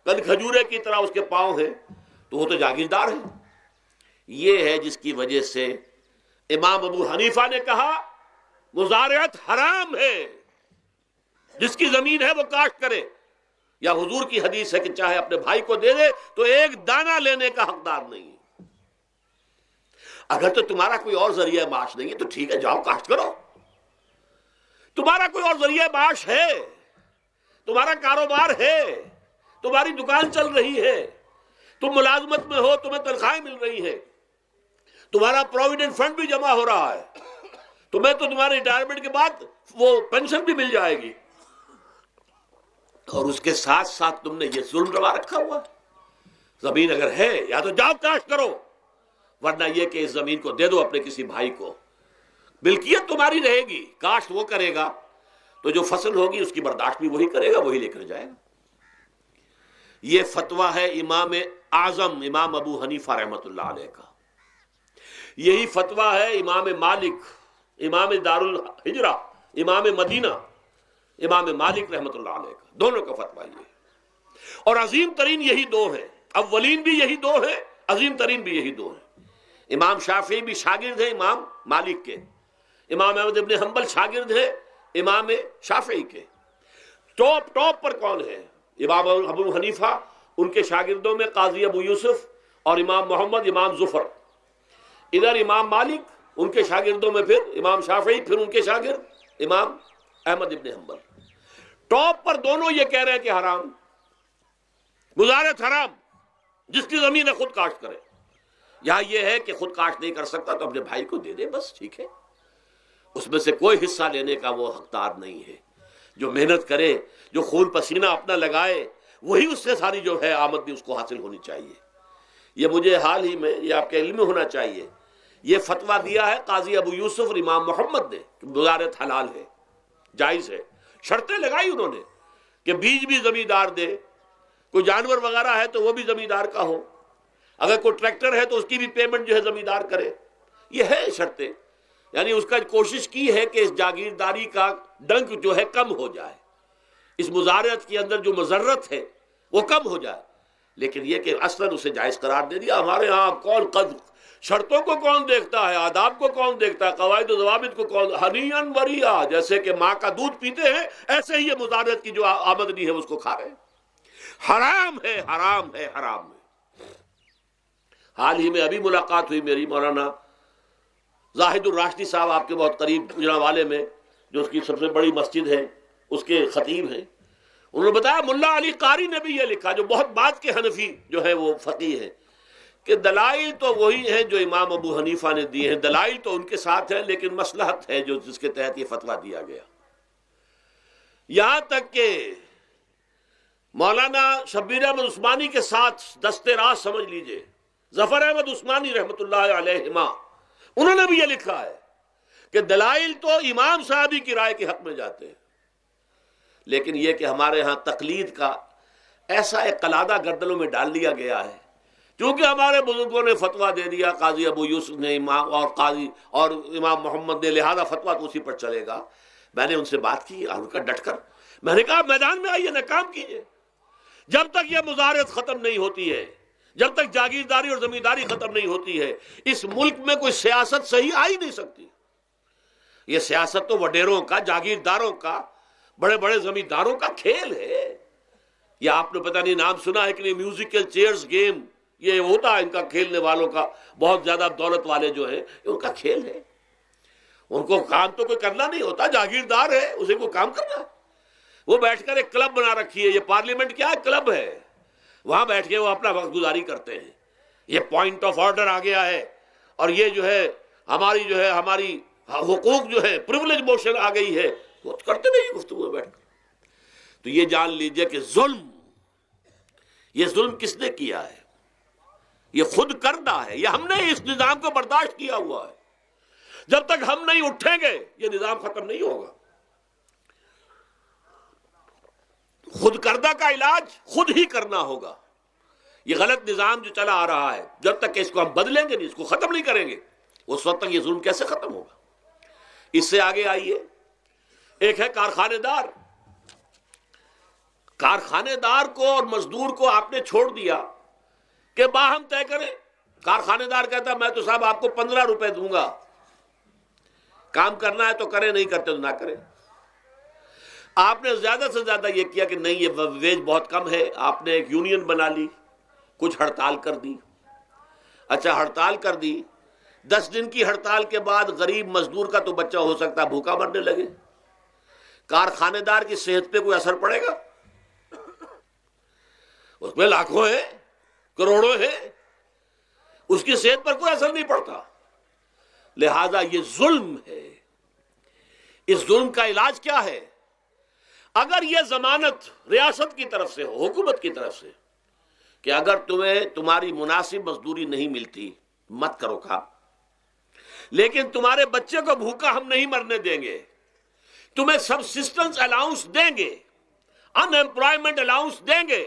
کن کھجورے کی طرح اس کے پاؤں ہیں، تو وہ تو جاگیردار ہے۔ یہ ہے جس کی وجہ سے امام ابو حنیفہ نے کہا مزارعت حرام ہے، جس کی زمین ہے وہ کاشت کرے، یا حضور کی حدیث ہے کہ چاہے اپنے بھائی کو دے دے تو ایک دانہ لینے کا حقدار نہیں۔ اگر تو تمہارا کوئی اور ذریعہ معاش نہیں ہے تو ٹھیک ہے، جاؤ کاشت کرو، تمہارا کوئی اور ذریعہ معاش ہے، تمہارا کاروبار ہے، تمہاری دکان چل رہی ہے، تم ملازمت میں ہو، تمہیں تنخواہیں مل رہی ہیں، تمہارا پروویڈنٹ فنڈ بھی جمع ہو رہا ہے، تمہیں تو تمہارے ریٹائرمنٹ کے بعد وہ پینشن بھی مل جائے گی، اور اس کے ساتھ ساتھ تم نے یہ ظلم روا رکھا ہوا۔ زمین اگر ہے یا تو جاؤ کاشت کرو، ورنہ یہ کہ اس زمین کو دے دو اپنے کسی بھائی کو، ملکیت تمہاری رہے گی، کاشت وہ کرے گا تو جو فصل ہوگی اس کی برداشت بھی وہی کرے گا، وہی لے کر جائے گا۔ یہ فتویٰ ہے امام اعظم امام ابو حنیفہ رحمۃ اللہ علیہ کا، یہی فتویٰ ہے امام مالک امام دار الحجرہ امام مدینہ امام مالک رحمۃ اللہ علیہ کا، دونوں کا فتویٰ یہ ہے، اور عظیم ترین یہی دو ہیں، اولین بھی یہی دو ہیں، عظیم ترین بھی یہی دو ہیں۔ امام شافعی بھی شاگرد ہیں امام مالک کے، امام احمد ابن حنبل شاگرد ہیں امام شافعی کے، ٹاپ پر کون ہے؟ امام ابو حنیفہ، ان کے شاگردوں میں قاضی ابو یوسف اور امام محمد امام ظفر، ادھر امام مالک، ان کے شاگردوں میں پھر امام شافعی، پھر ان کے شاگرد امام احمد ابن حنبل۔ ٹاپ پر دونوں یہ کہہ رہے ہیں کہ حرام، مزارعت حرام، جس کی زمین ہے خود کاشت کرے۔ یہاں یہ ہے کہ خود کاشت نہیں کر سکتا تو اپنے بھائی کو دے دے، بس ٹھیک ہے، اس میں سے کوئی حصہ لینے کا وہ حقدار نہیں ہے۔ جو محنت کرے، جو خون پسینہ اپنا لگائے، وہی اس سے ساری جو ہے آمدنی اس کو حاصل ہونی چاہیے۔ یہ مجھے حال ہی میں، یہ آپ کے علم میں ہونا چاہیے، یہ فتویٰ دیا ہے قاضی ابو یوسف اور امام محمد نے کہ مزارعت حلال ہے، جائز ہے۔ شرطیں لگائی انہوں نے کہ بیج بھی زمیندار دے، کوئی جانور وغیرہ ہے تو وہ بھی زمیندار کا ہو، اگر کوئی ٹریکٹر ہے تو اس کی بھی پیمنٹ جو ہے زمیندار کرے، یہ ہے شرطیں۔ یعنی اس کا کوشش کی ہے کہ اس جاگیرداری کا ڈنک جو ہے کم ہو جائے، اس مزارعت کے اندر جو مضرت ہے وہ کم ہو جائے، لیکن یہ کہ اصلاً اسے جائز قرار دے دیا۔ ہمارے ہاں کون شرطوں کو کون دیکھتا ہے، آداب کو کون دیکھتا ہے، قواعد و ضوابط کو کون، ہنیئن وریا، جیسے کہ ماں کا دودھ پیتے ہیں ایسے ہی یہ مزارعت کی جو آمدنی ہے اس کو کھا رہے ہیں۔ حرام ہے، حرام ہے، حرام ہے۔ حال ہی میں ابھی ملاقات ہوئی میری مولانا زاہد الراشدی صاحب، آپ کے بہت قریب گجرانوالے میں، جو اس کی سب سے بڑی مسجد ہے، اس کے خطیب ہیں، انہوں نے بتایا ملا علی قاری نے بھی یہ لکھا، جو بہت بعد کے حنفی جو ہے وہ فقیہ ہیں، کہ دلائل تو وہی ہیں جو امام ابو حنیفہ نے دیے ہیں، دلائل تو ان کے ساتھ ہیں، لیکن مصلحت ہے جو جس کے تحت یہ فتویٰ دیا گیا۔ یہاں تک کہ مولانا شبیر احمد عثمانی کے ساتھ دست راست سمجھ لیجئے، ظفر احمد عثمانی رحمۃ اللہ علیہما، انہوں نے بھی یہ لکھا ہے کہ دلائل تو امام صاحبی کی رائے کے حق میں جاتے ہیں، لیکن یہ کہ ہمارے ہاں تقلید کا ایسا ایک قلادہ گردنوں میں ڈال دیا گیا ہے، کیونکہ ہمارے بزرگوں نے فتویٰ دے دیا، قاضی ابو یوسف نے امام اور قاضی اور امام محمد نے، لہذا فتویٰ تو اسی پر چلے گا۔ میں نے ان سے بات کی اور ان کا ڈٹ کر میں نے کہا میدان میں آئیے، نہ کام کیجیے، جب تک یہ مزارعت ختم نہیں ہوتی ہے، جب تک جاگیرداری اور زمینداری ختم نہیں ہوتی ہے، اس ملک میں کوئی سیاست صحیح آ ہی نہیں سکتی۔ یہ سیاست تو وڈیروں کا، جاگیرداروں کا، بڑے بڑے زمینداروں کا کھیل ہے۔ یہ آپ نے پتہ نہیں نام سنا ہے کہ نہیں، میوزیکل چیئرز گیم، یہ ہوتا ہے ان کا کھیلنے والوں کا، بہت زیادہ دولت والے جو ہیں، یہ ان کا کھیل ہے۔ ان کو کام تو کوئی کرنا نہیں ہوتا، جاگیردار ہے، اسے کوئی کام کرنا ہے۔ وہ بیٹھ کر ایک کلب بنا رکھی ہے، یہ پارلیمنٹ کیا ہے، کلب ہے، وہاں بیٹھ کے وہ اپنا وقت گزاری کرتے ہیں۔ یہ پوائنٹ آف آرڈر آ گیا ہے، اور یہ جو ہے ہماری حقوق جو ہے، پریولیج موشن آ گئی ہے، وہ کرتے نہیں گفتگو بیٹھ کر۔ تو یہ جان لیجئے کہ یہ ظلم کس نے کیا ہے؟ یہ خود کردہ ہے، یہ ہم نے اس نظام کو برداشت کیا ہوا ہے۔ جب تک ہم نہیں اٹھیں گے یہ نظام ختم نہیں ہوگا۔ خود کردہ کا علاج خود ہی کرنا ہوگا۔ یہ غلط نظام جو چلا آ رہا ہے، جب تک کہ اس کو ہم بدلیں گے نہیں، اس کو ختم نہیں کریں گے، اس وقت تک یہ ظلم کیسے ختم ہوگا؟ اس سے آگے آئیے، ایک ہے کارخانے دار۔ کارخانے دار کو اور مزدور کو آپ نے چھوڑ دیا کہ باہم طے کریں۔ کارخانے دار کہتا ہے میں تو صاحب آپ کو 15 روپے دوں گا، کام کرنا ہے تو کریں، نہیں کرتے تو نہ کریں۔ آپ نے زیادہ سے زیادہ یہ کیا کہ نہیں، یہ ویج بہت کم ہے، آپ نے ایک یونین بنا لی، کچھ ہڑتال کر دی۔ اچھا ہڑتال کر دی، 10 دن کی ہڑتال کے بعد غریب مزدور کا تو بچہ ہو سکتا ہے بھوکا مرنے لگے، کارخانے دار کی صحت پہ کوئی اثر پڑے گا؟ اس میں لاکھوں ہیں، کروڑوں ہیں، اس کی صحت پر کوئی اثر نہیں پڑتا۔ لہذا یہ ظلم ہے۔ اس ظلم کا علاج کیا ہے؟ اگر یہ ضمانت ریاست کی طرف سے ہو، حکومت کی طرف سے، کہ اگر تمہیں تمہاری مناسب مزدوری نہیں ملتی مت کرو کام، لیکن تمہارے بچے کو بھوکا ہم نہیں مرنے دیں گے، تمہیں سبسسٹنس الاؤنس دیں گے، ان ایمپلائمنٹ الاؤنس دیں گے،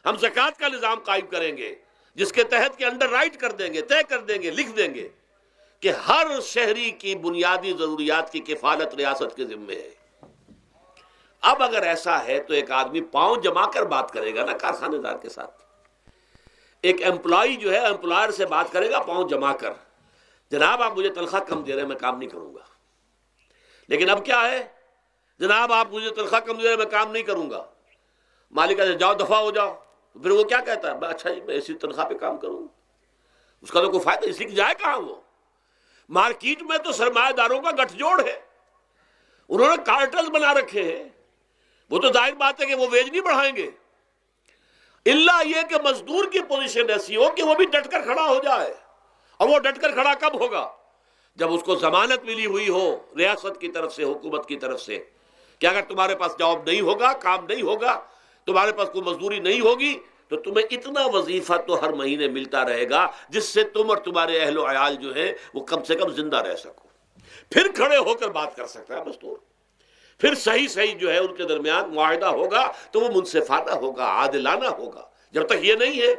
ہم زکوٰۃ کا نظام قائم کریں گے جس کے تحت کہ انڈر رائٹ کر دیں گے، طے کر دیں گے، لکھ دیں گے کہ ہر شہری کی بنیادی ضروریات کی کفالت ریاست کے ذمے ہے۔ اب اگر ایسا ہے تو ایک آدمی پاؤں جما کر بات کرے گا نا کارخانے دار کے ساتھ، ایک امپلائی جو ہے امپلائر سے بات کرے گا پاؤں جما کر، جناب آپ مجھے تنخواہ کم دے رہے ہیں میں کام نہیں کروں گا۔ لیکن اب کیا ہے؟ جناب آپ مجھے تنخواہ کم دے رہے ہیں میں کام نہیں کروں گا۔ مالک کہتے جاؤ دفعہ ہو جاؤ، پھر وہ کیا کہتا ہے؟ اچھا جی میں اسی تنخواہ پہ کام کروں، اس کا تو کوئی فائدہ، اس لیے جائے کہاں وہ؟ مارکیٹ میں تو سرمایہ داروں کا گٹھ جوڑ ہے، انہوں نے کارٹلز بنا رکھے ہیں، وہ تو ظاہر بات ہے کہ وہ ویج نہیں بڑھائیں گے، الا یہ کہ مزدور کی پوزیشن ایسی ہو کہ وہ بھی ڈٹ کر کھڑا ہو جائے۔ اور وہ ڈٹ کر کھڑا کب ہوگا؟ جب اس کو ضمانت ملی ہوئی ہو ریاست کی طرف سے، حکومت کی طرف سے، کہ اگر تمہارے پاس جاب نہیں ہوگا، کام نہیں ہوگا، تمہارے پاس کوئی مزدوری نہیں ہوگی، تو تمہیں اتنا وظیفہ تو ہر مہینے ملتا رہے گا جس سے تم اور تمہارے اہل و عیال جو ہے وہ کم سے کم زندہ رہ سکو۔ پھر کھڑے ہو کر بات کر سکتا ہے مزدور، پھر صحیح جو ہے ان کے درمیان معاہدہ ہوگا تو وہ منصفانہ ہوگا، عادلانہ ہوگا۔ جب تک یہ نہیں ہے،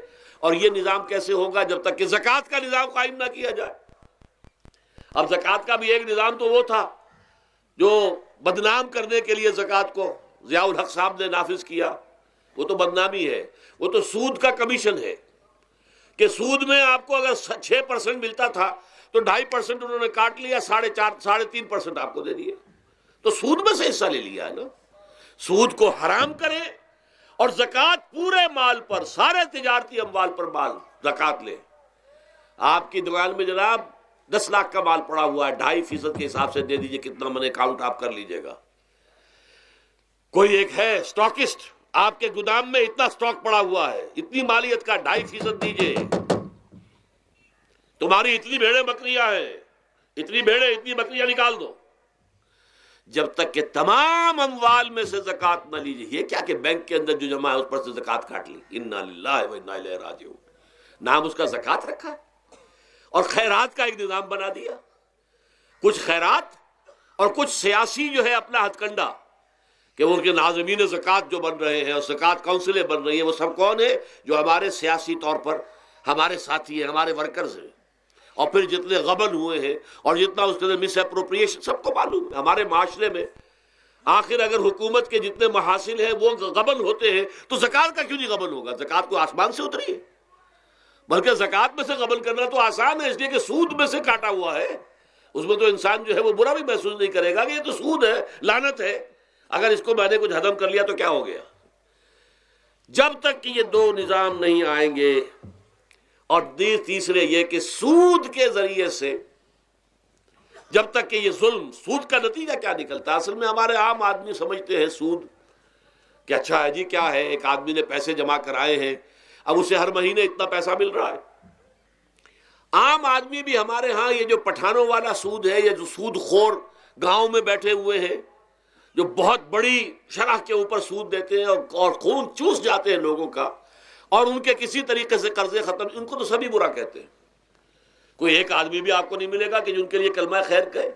اور یہ نظام کیسے ہوگا؟ جب تک کہ زکوٰۃ کا نظام قائم نہ کیا جائے۔ اب زکوٰۃ کا بھی ایک نظام تو وہ تھا جو بدنام کرنے کے لیے زکوٰۃ کو ضیاء الحق صاحب نے نافذ کیا، وہ تو بدنامی ہے، وہ تو سود کا کمیشن ہے، کہ سود میں آپ کو اگر 6% ملتا تھا تو 2.5% انہوں نے کاٹ لیا، 3.5% آپ کو دے دیے، تو سود میں سے حصہ لے لیا ہے نا۔ سود کو حرام کریں اور زکوٰۃ پورے مال پر، سارے تجارتی اموال پر مال زکوٰۃ لیں۔ آپ کی دکان میں جناب 10 لاکھ کا مال پڑا ہوا ہے، 2.5% کے حساب سے دے دیجئے، کتنا من اکاؤنٹ آپ کر لیجئے گا۔ کوئی ایک ہے سٹاکسٹ، آپ کے گودام میں اتنا سٹاک پڑا ہوا ہے، اتنی مالیت کا 2.5% دیجئے، تمہاری اتنی بھیڑیں بکریاں ہیں، اتنی بھیڑیں اتنی بکریاں نکال دو۔ جب تک کہ تمام اموال میں سے زکوٰۃ نہ لیجیے، یہ کیا کہ بینک کے اندر جو جمع ہے اس پر سے زکوٰۃ کاٹ لی، انا للہ و انا الیہ راجعون، نام اس کا زکوٰۃ رکھا ہے، اور خیرات کا ایک نظام بنا دیا، کچھ خیرات اور کچھ سیاسی جو ہے اپنا ہتھ کنڈا، کہ ان کے ناظمین زکوٰۃ جو بن رہے ہیں اور زکوٰۃ کونسلیں بن رہی ہیں، وہ سب کون ہیں؟ جو ہمارے سیاسی طور پر ہمارے ساتھی ہیں، ہمارے ورکرز ہیں، اور پھر جتنے غبن ہوئے ہیں اور جتنا اس کے اندر مس اپروپریشن، سب کو معلوم ہے ہمارے معاشرے میں۔ آخر اگر حکومت کے جتنے محاصل ہیں وہ غبن ہوتے ہیں تو زکوٰۃ کا کیوں نہیں غبن ہوگا؟ زکوٰۃ کو آسمان سے اتری ہے، بلکہ زکوٰۃ میں سے غبن کرنا تو آسان ہے، اس لیے کہ سود میں سے کاٹا ہوا ہے، اس میں تو انسان جو ہے وہ برا بھی محسوس نہیں کرے گا کہ یہ تو سود ہے، لعنت ہے، اگر اس کو میں نے کچھ ہضم کر لیا تو کیا ہو گیا۔ جب تک کہ یہ دو نظام نہیں آئیں گے، اور تیسرے یہ کہ سود کے ذریعے سے، جب تک کہ یہ ظلم، سود کا نتیجہ کیا نکلتا ہے؟ اصل میں ہمارے عام آدمی سمجھتے ہیں سود کہ اچھا ہے جی، کیا ہے، ایک آدمی نے پیسے جمع کرائے ہیں، اب اسے ہر مہینے اتنا پیسہ مل رہا ہے۔ عام آدمی بھی ہمارے ہاں یہ جو پٹھانوں والا سود ہے، یہ جو سود خور گاؤں میں بیٹھے ہوئے ہیں، جو بہت بڑی شرح کے اوپر سود دیتے ہیں اور خون چوس جاتے ہیں لوگوں کا، اور ان کے کسی طریقے سے قرضے ختم، ان کو تو سبھی برا کہتے ہیں۔ کوئی ایک آدمی بھی آپ کو نہیں ملے گا کہ جو ان کے لیے کلمہ خیر کہے،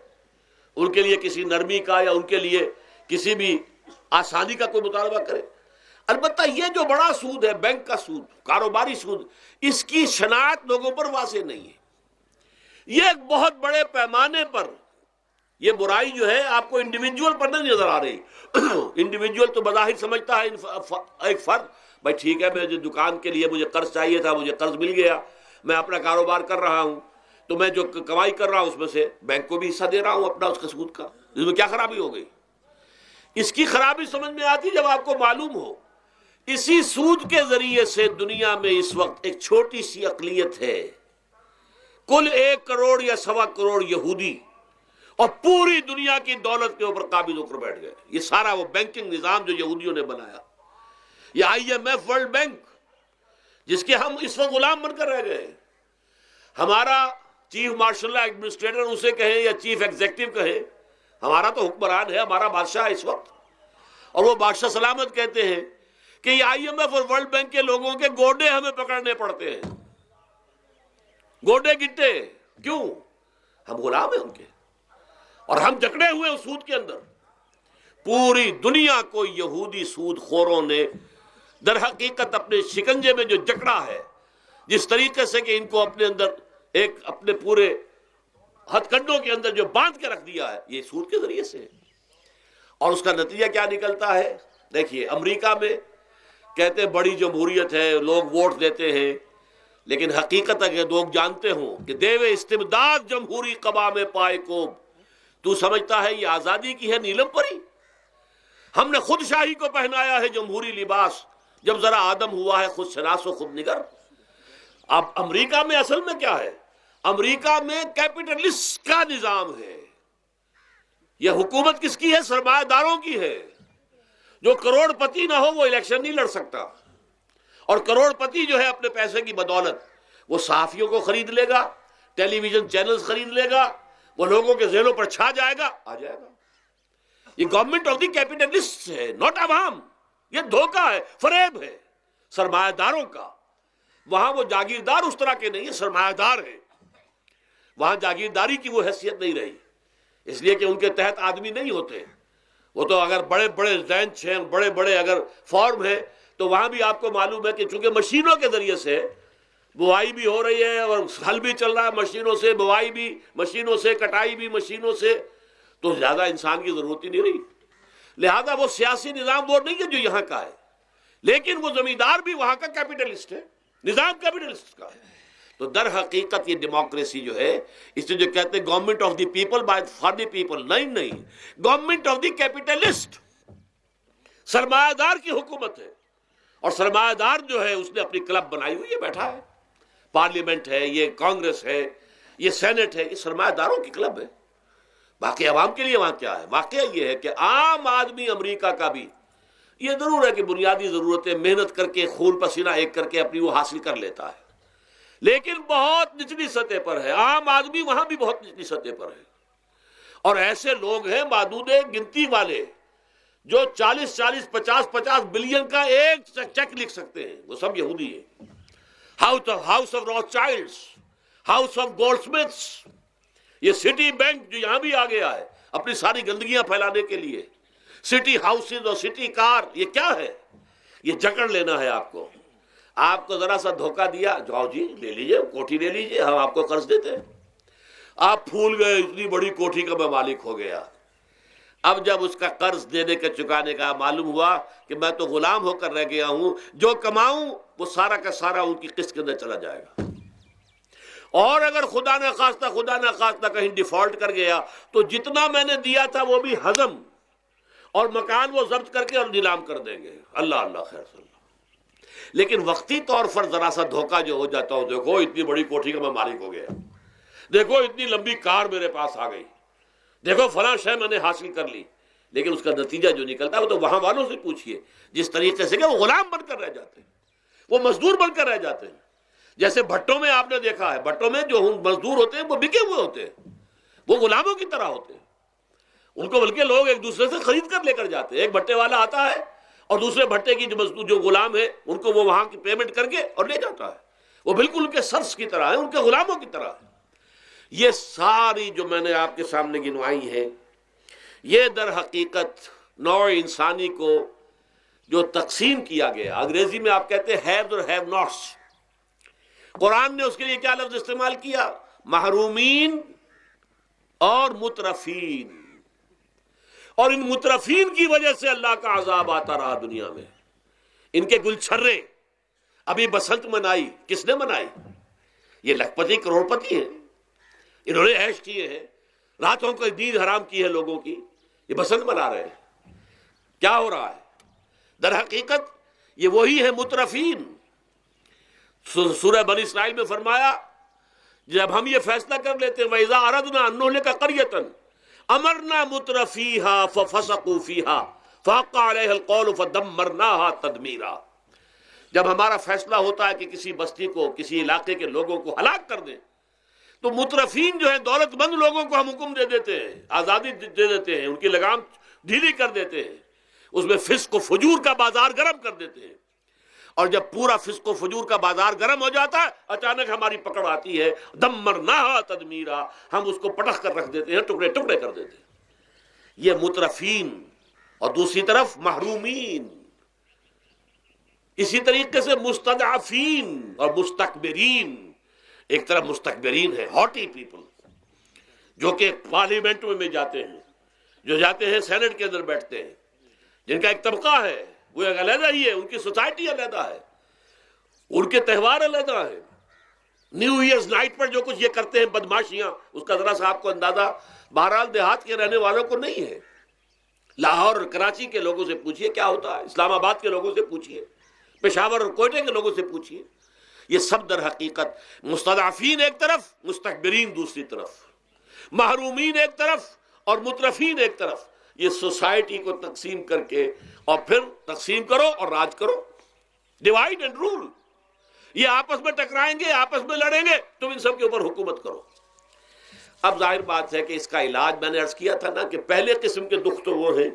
ان کے لیے کسی نرمی کا یا ان کے لیے کسی بھی آسانی کا کوئی مطالبہ کرے۔ البتہ یہ جو بڑا سود ہے، بینک کا سود، کاروباری سود، اس کی شناخت لوگوں پر واضح نہیں ہے۔ یہ ایک بہت بڑے پیمانے پر یہ برائی جو ہے آپ کو انڈیویجول پر نہیں نظر آ رہی۔ انڈیویجول تو بظاہر سمجھتا ہے ایک فرد، بھائی ٹھیک ہے، میں جو دکان کے لیے مجھے قرض چاہیے تھا، مجھے قرض مل گیا، میں اپنا کاروبار کر رہا ہوں، تو میں جو کمائی کر رہا ہوں اس میں سے بینک کو بھی حصہ دے رہا ہوں اپنا، اس کا سود کا، اس میں کیا خرابی ہو گئی؟ اس کی خرابی سمجھ میں آتی جب آپ کو معلوم ہو اسی سود کے ذریعے سے دنیا میں اس وقت ایک چھوٹی سی اقلیت ہے، کل 1 کروڑ یا 1.25 کروڑ یہودی، اور پوری دنیا کی دولت کے اوپر قابض ہو کر بیٹھ گئے. یہ سارا وہ بینکنگ نظام جو یہودیوں نے بنایا، یہ IMF ورلڈ بینک جس کے ہم اس وقت غلام بن کر رہ گئے. ہمارا چیف مارشل ایڈمنسٹریٹر اسے کہیں یا چیف ایگزیکٹو کہیں، ہمارا تو حکمران ہے، ہمارا بادشاہ ہے اس وقت. اور وہ بادشاہ سلامت کہتے ہیں کہ یہ IMF اور ورلڈ بینک کے لوگوں کے گوڈے ہمیں پکڑنے پڑتے ہیں، گوڈے گٹے. کیوں؟ ہم غلام ہیں ان کے، اور ہم جکڑے ہوئے ہیں سود کے اندر. پوری دنیا کو یہودی سود خوروں نے در حقیقت اپنے شکنجے میں جو جکڑا ہے، جس طریقے سے کہ ان کو اپنے اندر ایک اپنے پورے ہتھ کنڈوں کے اندر جو باندھ کے رکھ دیا ہے، یہ سود کے ذریعے سے. اور اس کا نتیجہ کیا نکلتا ہے؟ دیکھیے، امریکہ میں کہتے ہیں بڑی جمہوریت ہے، لوگ ووٹ دیتے ہیں، لیکن حقیقت اگر لوگ جانتے ہوں کہ دیوے استبداد جمہوری قبا میں پائے کو، تو سمجھتا ہے یہ آزادی کی ہے نیلم پری. ہم نے خود شاہی کو پہنایا ہے جمہوری لباس، جب ذرا آدم ہوا ہے خود شناس و خود نگر. اب امریکہ میں اصل میں کیا ہے؟ امریکہ میں کیپٹلسٹ کا نظام ہے. یہ حکومت کس کی ہے؟ سرمایہ داروں کی ہے. جو کروڑ پتی نہ ہو وہ الیکشن نہیں لڑ سکتا. اور کروڑ پتی جو ہے اپنے پیسے کی بدولت وہ صحافیوں کو خرید لے گا، ٹیلی ویژن چینلز خرید لے گا، وہ لوگوں کے ذہنوں پر چھا جائے گا، آ جائے گا. یہ گورنمنٹ آف دی کیپٹلسٹ ہے، ناٹ عوام. یہ دھوکہ ہے، فریب ہے سرمایہ داروں کا. وہاں وہ جاگیردار اس طرح کے نہیں ہیں، سرمایہ دار ہیں. وہاں جاگیرداری کی وہ حیثیت نہیں رہی، اس لیے کہ ان کے تحت آدمی نہیں ہوتے. وہ تو اگر بڑے بڑے رینچ ہیں، بڑے بڑے اگر فارم ہیں، تو وہاں بھی آپ کو معلوم ہے کہ چونکہ مشینوں کے ذریعے سے بوائی بھی ہو رہی ہے اور ہل بھی چل رہا ہے مشینوں سے، بوائی بھی مشینوں سے، کٹائی بھی مشینوں سے، تو زیادہ انسان کی ضرورت ہی نہیں رہی. لہذا وہ سیاسی نظام وہ نہیں ہے جو یہاں کا ہے، لیکن وہ زمیندار بھی وہاں کا کیپٹلسٹ ہے، نظام کیپٹلسٹ کا ہے. تو در حقیقت یہ ڈیموکریسی جو ہے، اس سے جو کہتے ہیں government of the people by for the people, نہیں، گورنمنٹ آف دی کیپٹلسٹ، سرمایہ دار کی حکومت ہے. اور سرمایہ دار جو ہے اس نے اپنی کلب بنائی ہوئی ہے، بیٹھا ہے، پارلیمنٹ ہے، یہ کانگریس ہے، یہ سینٹ ہے، یہ سرمایہ داروں کی کلب ہے. باقی عوام کے لیے وہاں کیا ہے؟ واقعہ یہ ہے کہ عام آدمی امریکہ کا بھی یہ ضرور ہے کہ بنیادی ضرورتیں محنت کر کے خون پسینہ ایک کر کے اپنی وہ حاصل کر لیتا ہے، لیکن بہت نچلی سطح پر ہے. عام آدمی وہاں بھی بہت نچلی سطح پر ہے. اور ایسے لوگ ہیں معدود گنتی والے جو 40 50 بلین کا ایک چیک لکھ سکتے ہیں، وہ سب یہودی ہیں. House of Rothschilds, house of Goldsmiths, یہ سٹی بینک جو یہاں بھی آ گیا ہے اپنی ساری گندگیاں پھیلانے کے لیے، سٹی ہاؤسز اور سٹی کار، یہ کیا ہے؟ یہ جکڑ لینا ہے آپ کو. آپ کو ذرا سا دھوکہ دیا، جاؤ جی لے لیجئے، کوٹھی لے لیجئے، ہم آپ کو قرض دیتے ہیں. آپ پھول گئے، اتنی بڑی کوٹھی کا میں مالک ہو گیا. اب جب اس کا قرض دینے کا چکانے کا معلوم ہوا کہ میں تو غلام ہو کر رہ گیا ہوں، جو کماؤں وہ سارا کا سارا ان کی قسط کے اندر چلا جائے گا. اور اگر خدا نہ خواستہ کہیں ڈیفالٹ کر گیا تو جتنا میں نے دیا تھا وہ بھی ہضم، اور مکان وہ ضبط کر کے اور نیلام کر دیں گے. اللہ اللہ خیر صلی اللہ. لیکن وقتی طور پر ذرا سا دھوکہ جو ہو جاتا ہو، دیکھو اتنی بڑی کوٹھی کا میں مالک ہو گیا، دیکھو اتنی لمبی کار میرے پاس آ گئی، دیکھو فلاں شے میں نے حاصل کر لی، لیکن اس کا نتیجہ جو نکلتا ہے وہ تو وہاں والوں سے پوچھئے جس طریقے سے کہ وہ غلام بن کر رہ جاتے ہیں، وہ مزدور بن کر رہ جاتے ہیں. جیسے بھٹوں میں آپ نے دیکھا ہے، بھٹوں میں جو مزدور ہوتے ہیں وہ بکے ہوئے ہوتے ہیں، وہ غلاموں کی طرح ہوتے ہیں. ان کو بلکہ لوگ ایک دوسرے سے خرید کر لے کر جاتے ہیں. ایک بھٹے والا آتا ہے اور دوسرے بھٹے کی جو مزدور جو غلام ہے ان کو وہ وہاں کی پیمنٹ کر کے اور لے جاتا ہے. وہ بالکل ان کے سرس کی طرح ہے، ان کے غلاموں کی طرح ہے. یہ ساری جو میں نے آپ کے سامنے گنوائی ہے، یہ در حقیقت نوع انسانی کو جو تقسیم کیا گیا، انگریزی میں آپ کہتے ہیں ہیوز اور ہیو ناٹس. قرآن نے اس کے لیے کیا لفظ استعمال کیا؟ محرومین اور مترفین. اور ان مترفین کی وجہ سے اللہ کا عذاب آتا رہا دنیا میں. ان کے گلچھرے ابھی بسنت منائی، کس نے منائی؟ یہ لکھپتی کروڑ پتی ہیں، انہوں نے عیش کیے ہیں، راتوں کو نیند حرام کی ہے لوگوں کی، یہ بسنت منا رہے ہیں. کیا ہو رہا ہے؟ در حقیقت یہ وہی ہے مترفین. سورہ بنی اسرائیل میں فرمایا جب ہم یہ فیصلہ کر لیتے ہیں وَإِذَا أَرَدْنَا أَن نُهْلِكَ قَرْيَةً امرنا مترفیہا ففسقوا فیہا فحق علیہ القول فدمرناہا تدمیرا. جب ہمارا فیصلہ ہوتا ہے کہ کسی بستی کو، کسی علاقے کے لوگوں کو ہلاک کر دیں، تو مترفین جو ہیں، دولت مند لوگوں کو ہم حکم دے دیتے ہیں، آزادی دے دیتے ہیں، ان کی لگام ڈھیلی کر دیتے ہیں، اس میں فسق و فجور کا بازار گرم کر دیتے ہیں. اور جب پورا فسق و فجور کا بازار گرم ہو جاتا ہے، اچانک ہماری پکڑ آتی ہے، دمرناہا تدمیرا، ہم اس کو پٹخ کر رکھ دیتے ہیں، ٹکڑے ٹکڑے کر دیتے ہیں. یہ مترفین. اور دوسری طرف محرومین، اسی طریقے سے مستضعفین اور مستکبرین. ایک طرف مستکبرین ہے، ہاٹی پیپل، جو کہ پارلیمنٹ میں جاتے ہیں، جو جاتے ہیں سینٹ کے اندر بیٹھتے ہیں، جن کا ایک طبقہ ہے، وہ ایک علیحدہ ہی ہے، ان کی سوسائٹی علیحدہ ہے، ان کے تہوار علیحدہ ہے. نیو ایئرز نائٹ پر جو کچھ یہ کرتے ہیں بدماشیاں، اس کا ذرا سا آپ کو اندازہ بہرحال دیہات کے رہنے والوں کو نہیں ہے. لاہور اور کراچی کے لوگوں سے پوچھئے کیا ہوتا ہے، اسلام آباد کے لوگوں سے پوچھئے، پشاور اور کوئٹہ کے لوگوں سے پوچھئے. یہ سب در حقیقت مستضعفین ایک طرف، مستکبرین دوسری طرف، محرومین ایک طرف اور مترفین ایک طرف. یہ سوسائٹی کو تقسیم کر کے، اور پھر تقسیم کرو اور راج کرو، ڈیوائیڈ اینڈ رول. یہ آپس میں ٹکرائیں گے، آپس میں لڑیں گے، تم ان سب کے اوپر حکومت کرو. اب ظاہر بات ہے کہ اس کا علاج میں نے عرض کیا تھا نا، کہ پہلے قسم کے دکھ تو وہ ہیں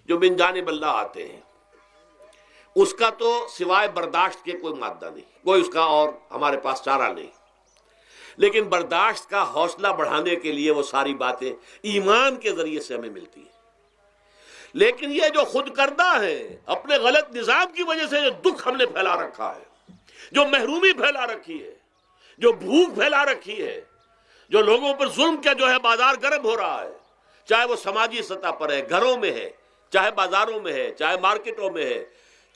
جو من جانب اللہ آتے ہیں، اس کا تو سوائے برداشت کے کوئی مادہ نہیں، کوئی اس کا اور ہمارے پاس چارہ نہیں. لیکن برداشت کا حوصلہ بڑھانے کے لیے وہ ساری باتیں ایمان کے ذریعے سے ہمیں ملتی ہیں. لیکن یہ جو خود کردہ ہے، اپنے غلط نظام کی وجہ سے جو دکھ ہم نے پھیلا رکھا ہے، جو محرومی پھیلا رکھی ہے، جو بھوک پھیلا رکھی ہے، جو لوگوں پر ظلم کا جو ہے بازار گرم ہو رہا ہے، چاہے وہ سماجی سطح پر ہے، گھروں میں ہے، چاہے بازاروں میں ہے، چاہے مارکیٹوں میں ہے،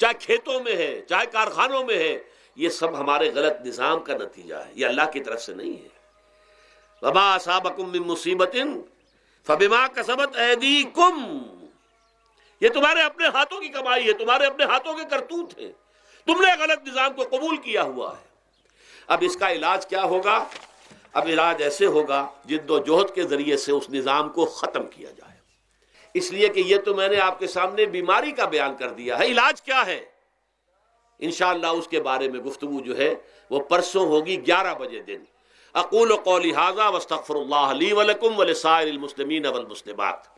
چاہے کھیتوں میں ہے، چاہے کارخانوں میں ہے، یہ سب ہمارے غلط نظام کا نتیجہ ہے، یہ اللہ کی طرف سے نہیں ہے. وما اصابکم من مصیبت فبما کسبت ایدیکم، یہ تمہارے اپنے ہاتھوں کی کمائی ہے، تمہارے اپنے ہاتھوں کے کرتوت ہیں، تم نے غلط نظام کو قبول کیا ہوا ہے. اب اس کا علاج کیا ہوگا؟ اب علاج ایسے ہوگا جد و جہد کے ذریعے سے اس نظام کو ختم کیا جائے. اس لیے کہ یہ تو میں نے آپ کے سامنے بیماری کا بیان کر دیا ہے، علاج کیا ہے انشاءاللہ اس کے بارے میں گفتگو جو ہے وہ پرسوں ہوگی 11 بجے دن. اقول قولی ھذا واستغفر اللہ لی ولکم ولسائر المسلمین والمسلمات.